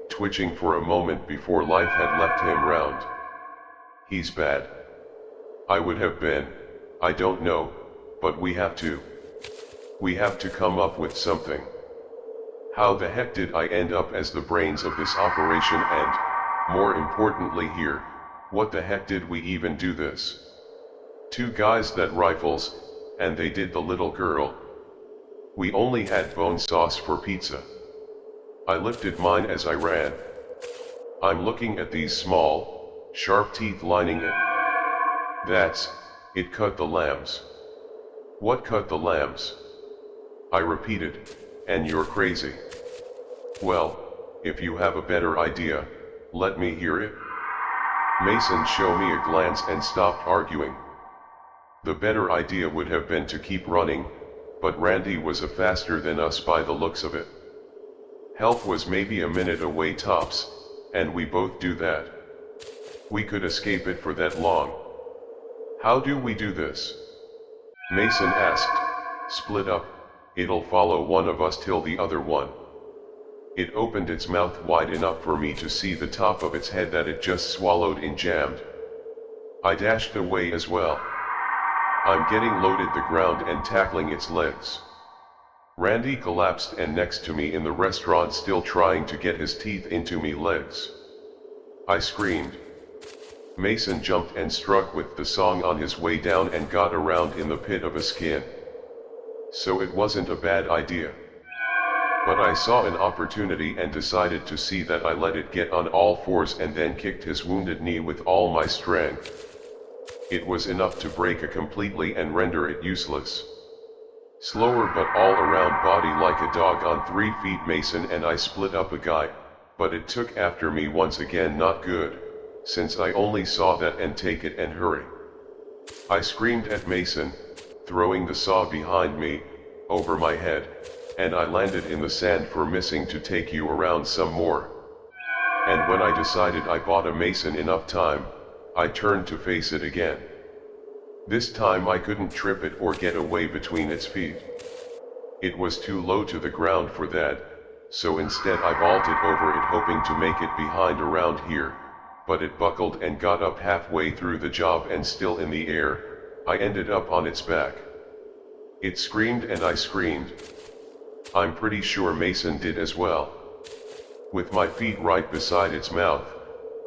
twitching for a moment before life had left him round. He's bad. I would have been, I don't know, but we have to. We have to come up with something. How the heck did I end up as the brains of this operation, and, more importantly here, what the heck did we even do this? Two guys that rifles, and they did the little girl. We only had bone sauce for pizza. I lifted mine as I ran. I'm looking at these small, sharp teeth lining it. It cut the lambs. What cut the lambs? I repeated, and you're crazy. Well, if you have a better idea, let me hear it. Mason showed me a glance and stopped arguing. The better idea would have been to keep running, but Randy was faster than us by the looks of it. Help was maybe a minute away tops, and we both do that. We could escape it for that long. How do we do this? Mason asked. Split up, it'll follow one of us till the other one. It opened its mouth wide enough for me to see the top of its head that it just swallowed in jammed. I dashed away as well. I'm getting loaded the ground and tackling its legs. Randy collapsed and next to me in the restaurant still trying to get his teeth into me legs. I screamed. Mason jumped and struck with the song on his way down and got around in the pit of a skin. So it wasn't a bad idea. But I saw an opportunity and decided to see that I let it get on all fours and then kicked his wounded knee with all my strength. It was enough to break it completely and render it useless. Slower but all around body like a dog on 3 feet. Mason and I split up a guy, but it took after me once again. Not good, since I only saw that and take it and hurry. I screamed at Mason, throwing the saw behind me, over my head, and I landed in the sand for missing to take you around some more. And when I decided I bought a Mason enough time, I turned to face it again. This time I couldn't trip it or get away between its feet. It was too low to the ground for that, so instead I vaulted over it hoping to make it behind around here, but it buckled and got up halfway through the job, and still in the air, I ended up on its back. It screamed and I screamed. I'm pretty sure Mason did as well. With my feet right beside its mouth,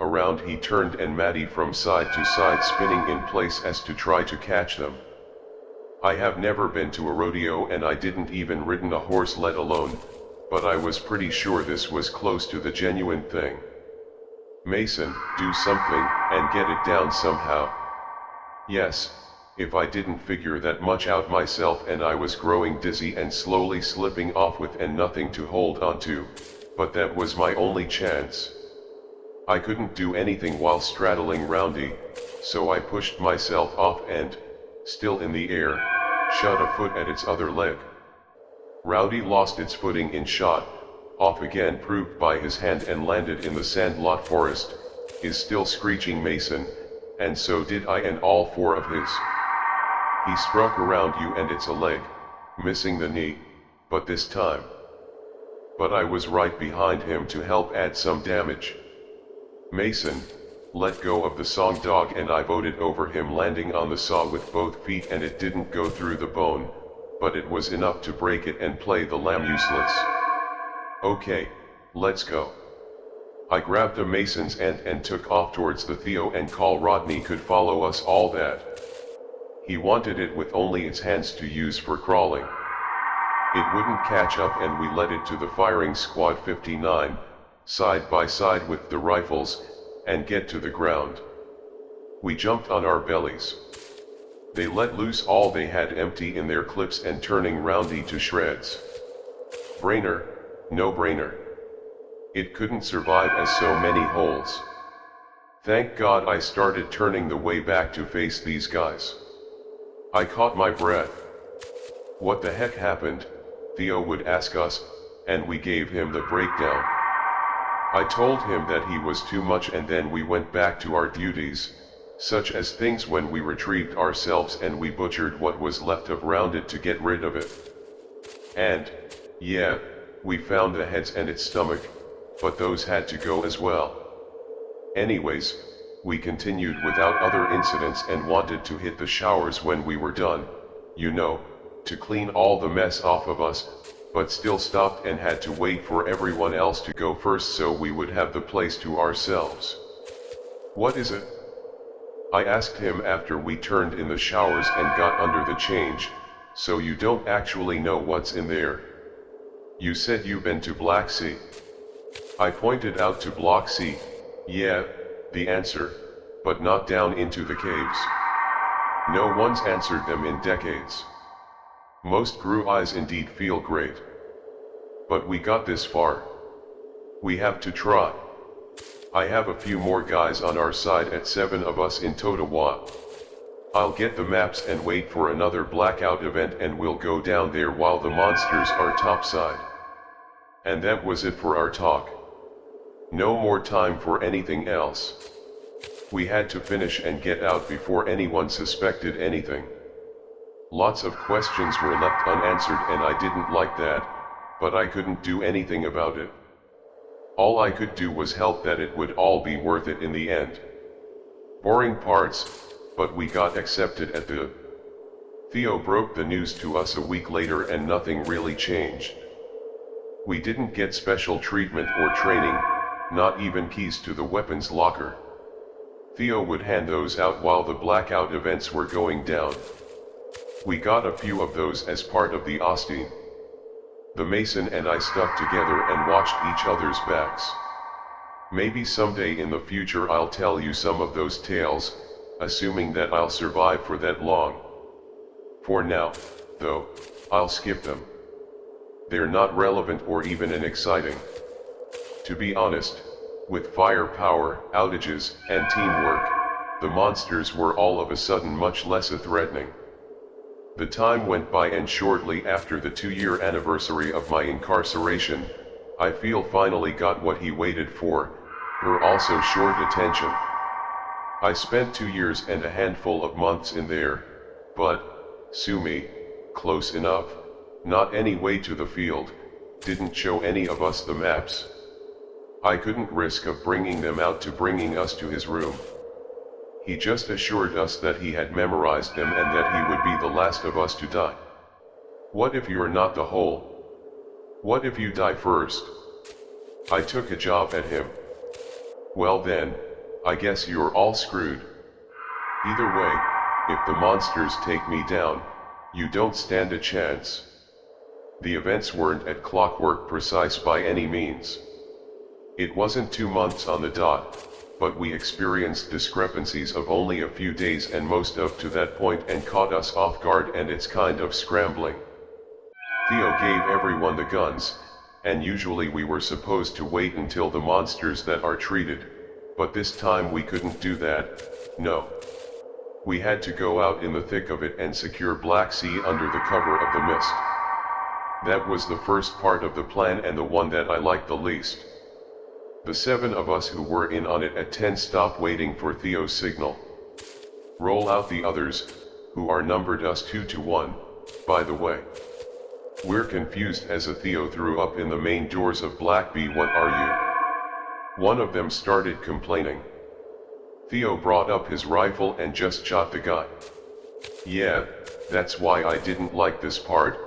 around he turned and Maddie from side to side spinning in place as to try to catch them. I have never been to a rodeo and I didn't even ridden a horse let alone, but I was pretty sure this was close to the genuine thing. Mason, do something, and get it down somehow. Yes, if I didn't figure that much out myself, and I was growing dizzy and slowly slipping off with and nothing to hold on to, but that was my only chance. I couldn't do anything while straddling Roundy, so I pushed myself off and, still in the air, shot a foot at its other leg. Rowdy lost its footing in shot, off again proved by his hand, and landed in the sandlot forest, is still screeching Mason, and so did I and all 4 of his. He struck around you and it's a leg, missing the knee, but this time. But I was right behind him to help add some damage. Mason, let go of the song dog, and I voted over him landing on the saw with both feet, and it didn't go through the bone, but it was enough to break it and play the lamb useless. Okay, let's go. I grabbed a Mason's end and took off towards the Theo and Call Rodney could follow us all that. He wanted it with only its hands to use for crawling. It wouldn't catch up and we led it to the firing squad 59, side by side with the rifles, and get to the ground. We jumped on our bellies. They let loose all they had empty in their clips and turning Roundy to shreds. Brainer, no brainer. It couldn't survive as so many holes. Thank God I started turning the way back to face these guys. I caught my breath. What the heck happened? Theo would ask us, and we gave him the breakdown. I told him that he was too much, and then we went back to our duties, such as things when we retrieved ourselves and we butchered what was left of around it to get rid of it. And, yeah, we found the heads and its stomach, but those had to go as well. Anyways, we continued without other incidents and wanted to hit the showers when we were done, you know, to clean all the mess off of us, but still stopped and had to wait for everyone else to go first so we would have the place to ourselves. "What is it?" I asked him after we turned in the showers and got under the change. "So you don't actually know what's in there? You said you've been to Black Sea." I pointed out to Block C. "Yeah," the answer, "but not down into the caves. No one's answered them in decades. Most grew eyes indeed feel great. But we got this far. We have to try. I have a few more guys on our side at 7 of us in total. I'll get the maps and wait for another blackout event and we'll go down there while the monsters are topside." And that was it for our talk. No more time for anything else. We had to finish and get out before anyone suspected anything. Lots of questions were left unanswered and I didn't like that, but I couldn't do anything about it. All I could do was hope that it would all be worth it in the end. Boring parts, but we got accepted at the... Theo broke the news to us a week later and nothing really changed. We didn't get special treatment or training, not even keys to the weapons locker. Theo would hand those out while the blackout events were going down. We got a few of those as part of the Austin. The Mason and I stuck together and watched each other's backs. Maybe someday in the future I'll tell you some of those tales, assuming that I'll survive for that long. For now, though, I'll skip them. They're not relevant or even exciting. To be honest, with firepower, outages, and teamwork, the monsters were all of a sudden much less threatening. The time went by and shortly after the 2-year anniversary of my incarceration, I feel finally got what he waited for, her also short attention. I spent 2 years and a handful of months in there, but, sue me, close enough, not any way to the field, didn't show any of us the maps. I couldn't risk of bringing them out to bringing us to his room. He just assured us that he had memorized them and that he would be the last of us to die. What if you're not the whole? What if you die first? I took a job at him. Well then, I guess you're all screwed. Either way, if the monsters take me down, you don't stand a chance. The events weren't at clockwork precise by any means. It wasn't 2 months on the dot, but we experienced discrepancies of only a few days and most up to that point and caught us off guard and it's kind of scrambling. Theo gave everyone the guns, and usually we were supposed to wait until the monsters that are treated, but this time we couldn't do that, no. We had to go out in the thick of it and secure Black Sea under the cover of the mist. That was the first part of the plan and the one that I liked the least. The 7 of us who were in on it at 10 stopped waiting for Theo's signal. Roll out the others, who are numbered us 2 to 1, by the way. We're confused as a Theo threw up in the main doors of Black B. What are you? One of them started complaining. Theo brought up his rifle and just shot the guy. Yeah, that's why I didn't like this part,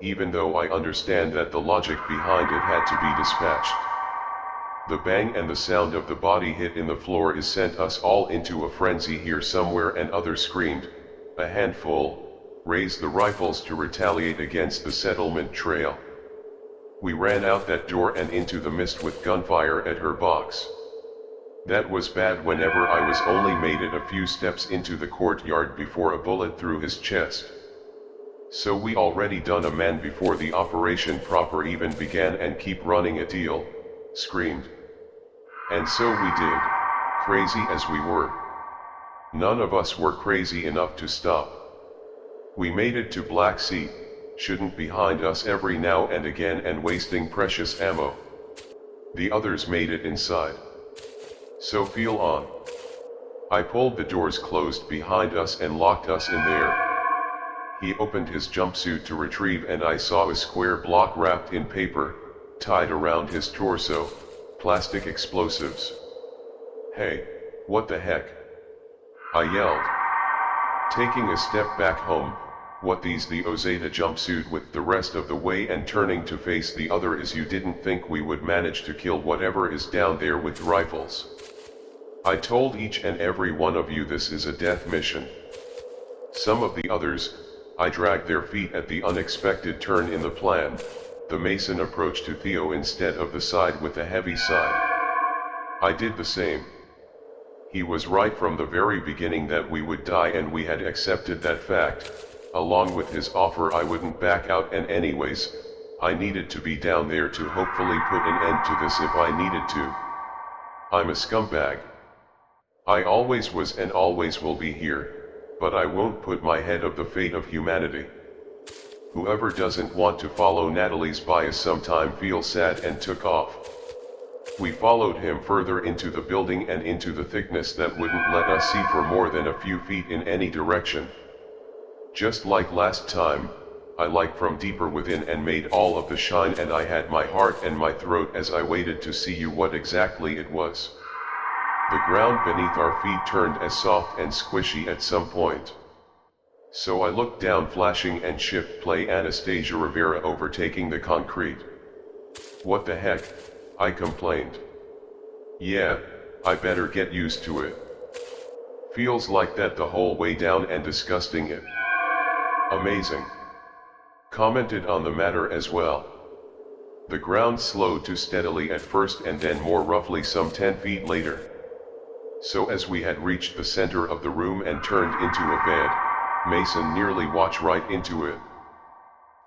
even though I understand that the logic behind it had to be dispatched. The bang and the sound of the body hit in the floor is sent us all into a frenzy here somewhere and others screamed, a handful, raised the rifles to retaliate against the settlement trail. We ran out that door and into the mist with gunfire at her box. That was bad whenever I was only made it a few steps into the courtyard before a bullet through his chest. So we already done a man before the operation proper even began and keep running a deal, screamed. And so we did, crazy as we were. None of us were crazy enough to stop. We made it to Black Sea, shouldn't behind us every now and again and wasting precious ammo. The others made it inside. So feel on. I pulled the doors closed behind us and locked us in there. He opened his jumpsuit to retrieve and I saw a square block wrapped in paper, tied around his torso, plastic explosives. Hey, what the heck? I yelled. Taking a step back home, what these the Ozeta jumpsuit with the rest of the way and turning to face the other is you didn't think we would manage to kill whatever is down there with rifles. I told each and every one of you this is a death mission. Some of the others, I dragged their feet at the unexpected turn in the plan. The Mason approached to Theo instead of the side with the heavy side. I did the same. He was right from the very beginning that we would die and we had accepted that fact. Along with his offer I wouldn't back out and anyways, I needed to be down there to hopefully put an end to this if I needed to. I'm a scumbag. I always was and always will be here, but I won't put my head of the fate of humanity. Whoever doesn't want to follow Natalie's bias sometime feels sad and took off. We followed him further into the building and into the thickness that wouldn't let us see for more than a few feet in any direction. Just like last time, I light from deeper within and made all of the shine and I had my heart and my throat as I waited to see you what exactly it was. The ground beneath our feet turned as soft and squishy at some point. So I looked down flashing and shift play Anastasia Rivera overtaking the concrete. What the heck, I complained. Yeah, I better get used to it. Feels like that the whole way down and disgusting it. Amazing. Commented on the matter as well. The ground slowed to steadily at first and then more roughly some 10 feet later. So as we had reached the center of the room and turned into a bed, Mason nearly walked right into it.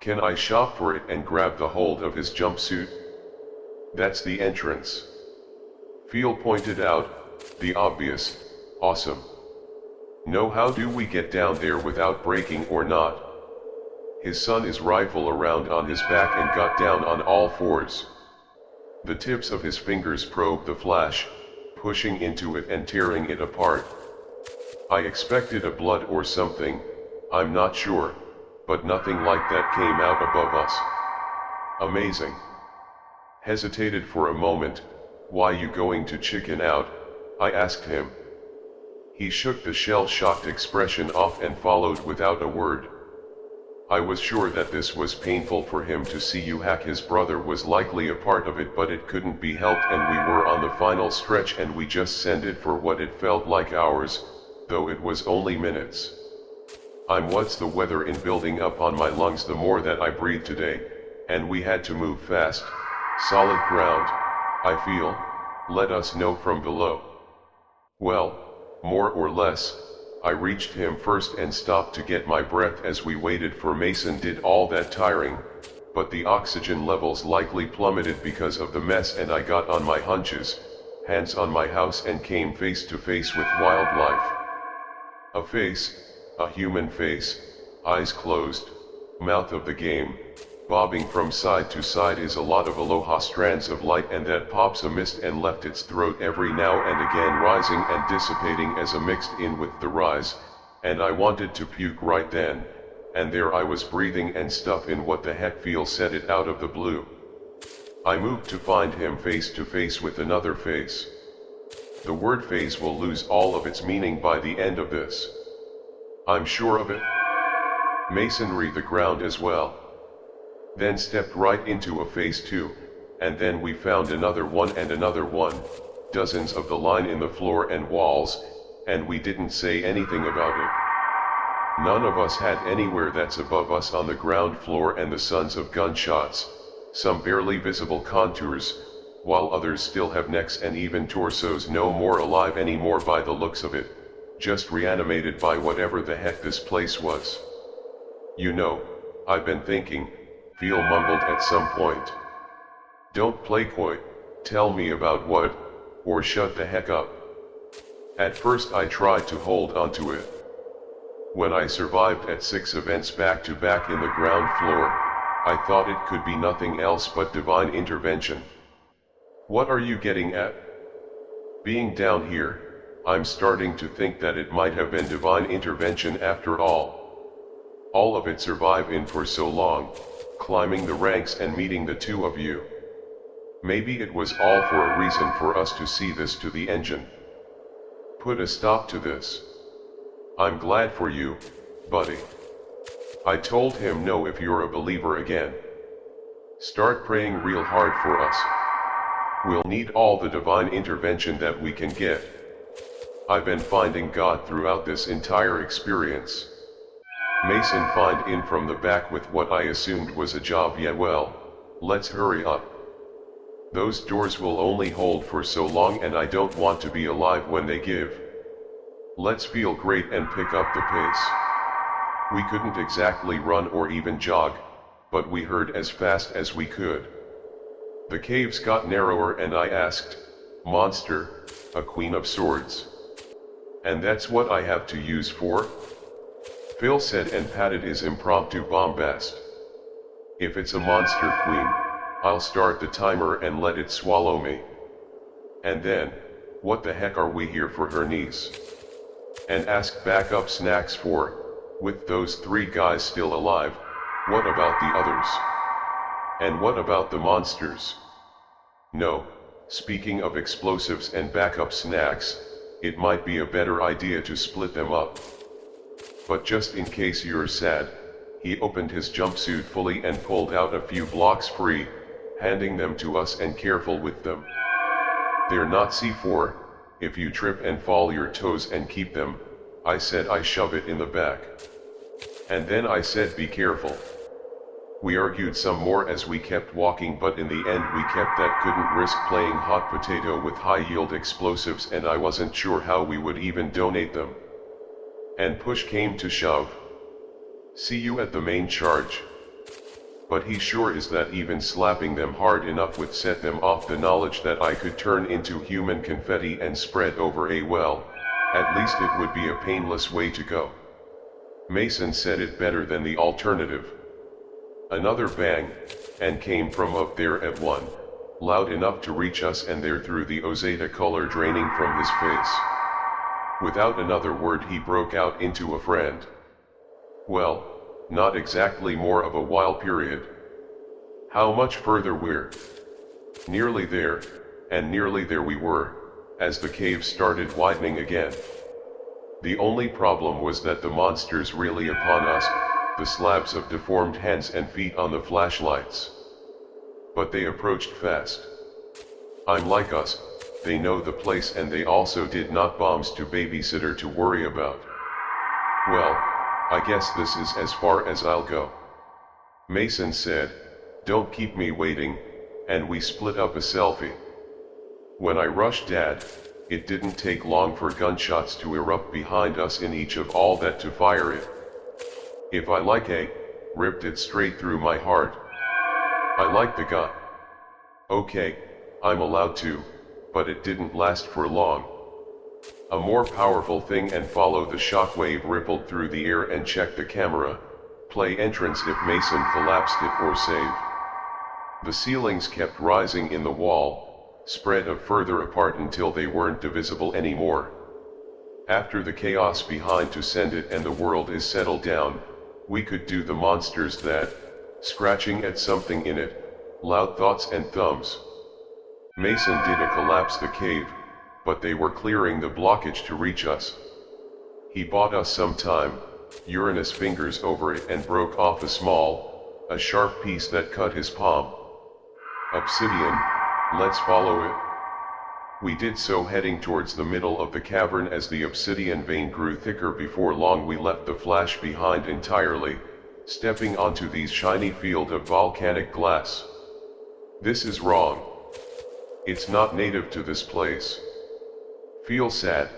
Can I shop for it and grab the hold of his jumpsuit? That's the entrance. Phil pointed out, the obvious, awesome. No, how do we get down there without breaking or not? His son is rifle around on his back and got down on all fours. The tips of his fingers probed the flash, pushing into it and tearing it apart. I expected a blood or something, I'm not sure, but nothing like that came out above us. Amazing. Hesitated for a moment. Why you going to chicken out? I asked him. He shook the shell-shocked expression off and followed without a word. I was sure that this was painful for him to see you hack his brother was likely a part of it, but it couldn't be helped and we were on the final stretch and we just sent it for what it felt like hours, though it was only minutes. What's the weather in building up on my lungs the more that I breathe today, and we had to move fast. Solid ground, I feel, let us know from below. Well, more or less, I reached him first and stopped to get my breath as we waited for Mason did all that tiring, but the oxygen levels likely plummeted because of the mess and I got on my hunches, hands on my house and came face to face with wildlife. A face, a human face, eyes closed, mouth of the game, bobbing from side to side is a lot of aloha strands of light and that pops a mist and left its throat every now and again rising and dissipating as a mixed in with the rise, and I wanted to puke right then, and there I was breathing and stuff in what the heck Phil said it out of the blue. I moved to find him face to face with another face. The word face will lose all of its meaning by the end of this. I'm sure of it. Masonry the ground as well. Then stepped right into a phase 2, and then we found another one and another one, dozens of the line in the floor and walls, and we didn't say anything about it. None of us had anywhere that's above us on the ground floor and the sounds of gunshots, some barely visible contours, while others still have necks and even torsos no more alive anymore by the looks of it, just reanimated by whatever the heck this place was. You know, I've been thinking, Phil mumbled at some point. Don't play coy, tell me about what, or shut the heck up. At first I tried to hold on to it. When I survived at 6 events back to back in the ground floor, I thought it could be nothing else but divine intervention. What are you getting at? Being down here, I'm starting to think that it might have been divine intervention after all. All of it surviving for so long, climbing the ranks and meeting the two of you. Maybe it was all for a reason for us to see this to the engine. Put a stop to this. I'm glad for you, buddy. I told him no if you're a believer again. Start praying real hard for us. We'll need all the divine intervention that we can get. I've been finding God throughout this entire experience. Mason fined in from the back with what I assumed was a job. Yeah, well, let's hurry up. Those doors will only hold for so long and I don't want to be alive when they give. Let's feel great and pick up the pace. We couldn't exactly run or even jog, but we hurried as fast as we could. The caves got narrower and I asked, "Monster, a queen of swords? And that's what I have to use for?" Phil said and patted his impromptu bombast. "If it's a monster queen, I'll start the timer and let it swallow me. And then, what the heck are we here for her niece? And ask backup snacks for, with those 3 guys still alive, what about the others? And what about the monsters? No, speaking of explosives and backup snacks, it might be a better idea to split them up. But just in case you're sad," he opened his jumpsuit fully and pulled out a few blocks free, handing them to us and careful with them. "They're not C4, if you trip and fall your toes and keep them," I said. I shove it in the back. And then I said be careful. We argued some more as we kept walking, but in the end we kept that couldn't risk playing hot potato with high yield explosives, and I wasn't sure how we would even donate them. And push came to shove. "See you at the main charge." But he sure is that even slapping them hard enough would set them off. The knowledge that I could turn into human confetti and spread over at least it would be a painless way to go. Mason said it better than the alternative. Another bang, and came from up there at 1, loud enough to reach us, and there through the Ozeta color draining from his face. Without another word he broke out into a friend. Well, not exactly more of a while period. How much further we're? Nearly there, and nearly there we were, as the cave started widening again. The only problem was that the monsters really upon us, the slabs of deformed hands and feet on the flashlights. But they approached fast. I'm like us, they know the place, and they also did not bombs to babysitter to worry about. Well, I guess this is as far as I'll go. Mason said, "Don't keep me waiting," and we split up a selfie. When I rushed Dad, it didn't take long for gunshots to erupt behind us in each of all that to fire it. If I like a, ripped it straight through my heart. I like the gun. Okay, I'm allowed to, but it didn't last for long. A more powerful thing and follow the shockwave rippled through the air and check the camera, play entrance if Mason collapsed it or save. The ceilings kept rising in the wall, spread up further apart until they weren't divisible anymore. After the chaos behind to send it and the world is settled down, we could do the monsters that, scratching at something in it, loud thoughts and thumbs. Mason did a collapse the cave, but they were clearing the blockage to reach us. He bought us some time, Uranus fingers over it and broke off a sharp piece that cut his palm. Obsidian, let's follow it. We did so, heading towards the middle of the cavern. As the obsidian vein grew thicker, before long we left the flash behind entirely, stepping onto these shiny field of volcanic glass. This is wrong. It's not native to this place. Feel sad.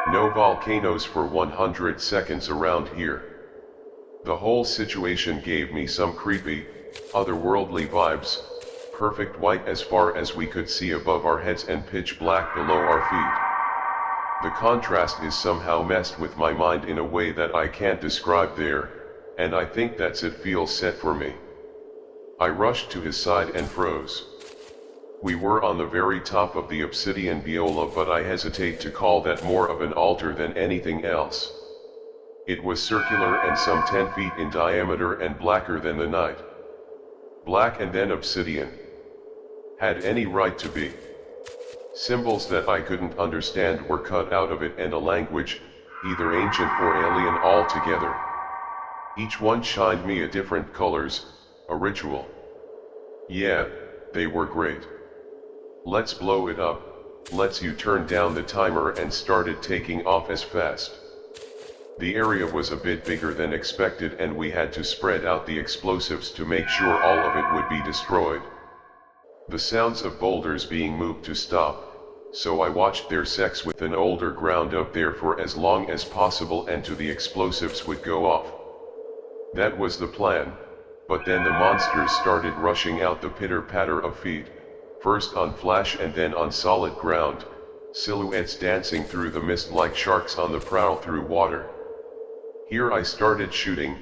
No volcanoes for 100 seconds around here. The whole situation gave me some creepy, otherworldly vibes. Perfect white as far as we could see above our heads and pitch black below our feet. The contrast is somehow messed with my mind in a way that I can't describe there, and I think that's it. Feels set for me. I rushed to his side and froze. We were on the very top of the obsidian viola, but I hesitate to call that more of an altar than anything else. It was circular and some 10 feet in diameter and blacker than the night. Black and then obsidian. Had any right to be. Symbols that I couldn't understand were cut out of it, and a language, either ancient or alien altogether. Each one shined me a different colors, a ritual. Yeah, they were great. Let's blow it up, let's you turn down the timer, and started taking off as fast. The area was a bit bigger than expected, and we had to spread out the explosives to make sure all of it would be destroyed. The sounds of boulders being moved to stop, so I watched their sex with an older ground up there for as long as possible until the explosives would go off. That was the plan, but then the monsters started rushing out, the pitter-patter of feet, first on flash and then on solid ground, silhouettes dancing through the mist like sharks on the prowl through water. Here I started shooting,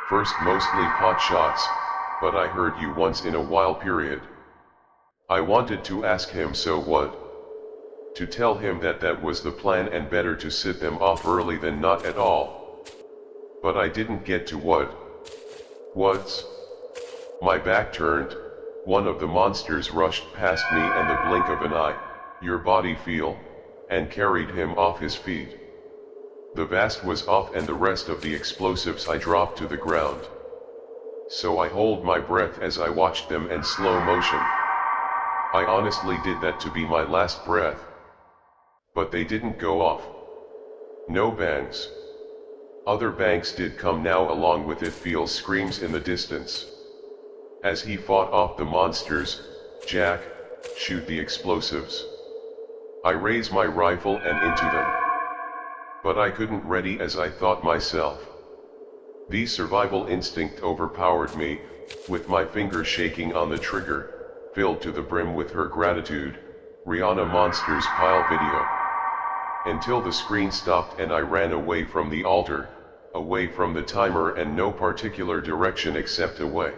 first mostly pot shots, but I heard you once in a while period. I wanted to ask him so what? To tell him that that was the plan and better to sit them off early than not at all. But I didn't get to what's. My back turned, one of the monsters rushed past me and the blink of an eye, your body feel, and carried him off his feet. The vast was off and the rest of the explosives I dropped to the ground. So I hold my breath as I watched them in slow motion. I honestly did that to be my last breath. But they didn't go off. No bangs. Other bangs did come now, along with it feels screams in the distance. As he fought off the monsters, Jack, shoot the explosives. I raise my rifle and into them. But I couldn't ready as I thought myself. The survival instinct overpowered me, with my fingers shaking on the trigger, filled to the brim with her gratitude, Rihanna Monsters Pile video. Until the screen stopped and I ran away from the altar, away from the timer and no particular direction except away.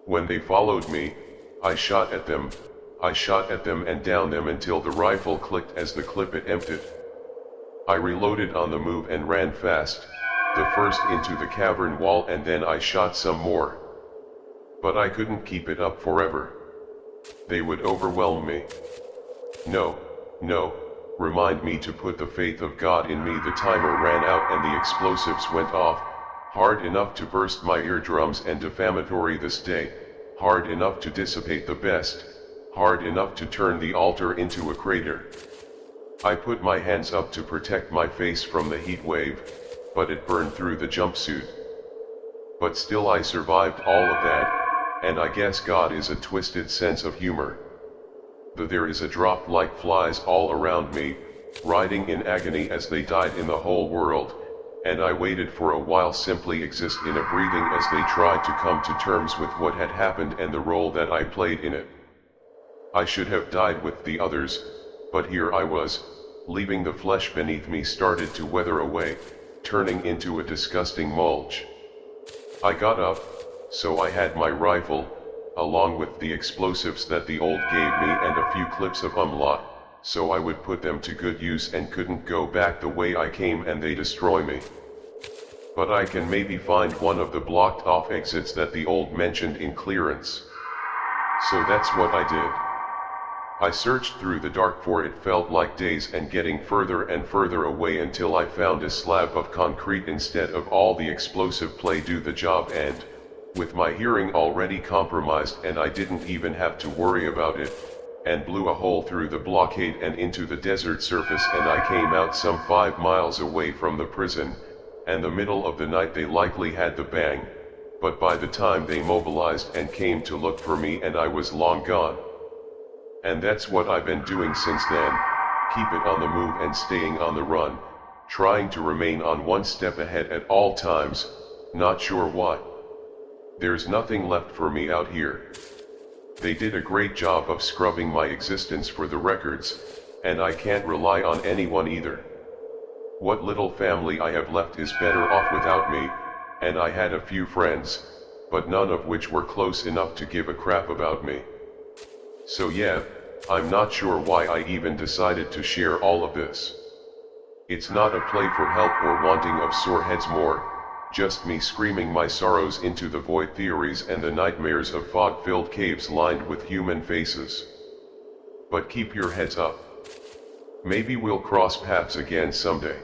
When they followed me, I shot at them and down them until the rifle clicked as the clip it emptied. I reloaded on the move and ran fast, the first into the cavern wall, and then I shot some more. But I couldn't keep it up forever. They would overwhelm me. No, remind me to put the faith of God in me. The timer ran out and the explosives went off, hard enough to burst my eardrums and defamatory this day, hard enough to dissipate the best, hard enough to turn the altar into a crater. I put my hands up to protect my face from the heat wave, but it burned through the jumpsuit. But still I survived all of that, and I guess God is a twisted sense of humor. There is a drop like flies all around me, writhing in agony as they died in the whole world, and I waited for a while, simply exist in a breathing as they tried to come to terms with what had happened and the role that I played in it. I should have died with the others, but here I was, leaving the flesh beneath me started to wither away, turning into a disgusting mulch. I got up, so I had my rifle, along with the explosives that the old gave me and a few clips of umlaut, so I would put them to good use and couldn't go back the way I came and they destroy me. But I can maybe find one of the blocked off exits that the old mentioned in clearance. So that's what I did. I searched through the dark for it felt like days and getting further and further away until I found a slab of concrete instead of all the explosive play do the job, and, with my hearing already compromised and I didn't even have to worry about it, and blew a hole through the blockade and into the desert surface, and I came out some 5 miles away from the prison, and the middle of the night they likely had the bang, but by the time they mobilized and came to look for me and I was long gone. And that's what I've been doing since then, keep it on the move and staying on the run, trying to remain on one step ahead at all times, not sure why. There's nothing left for me out here. They did a great job of scrubbing my existence for the records, and I can't rely on anyone either. What little family I have left is better off without me, and I had a few friends, but none of which were close enough to give a crap about me. So yeah, I'm not sure why I even decided to share all of this. It's not a play for help or wanting of sore heads more, just me screaming my sorrows into the void, theories and the nightmares of fog-filled caves lined with human faces. But keep your heads up. Maybe we'll cross paths again someday.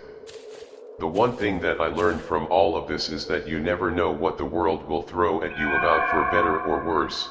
The one thing that I learned from all of this is that you never know what the world will throw at you, about for better or worse.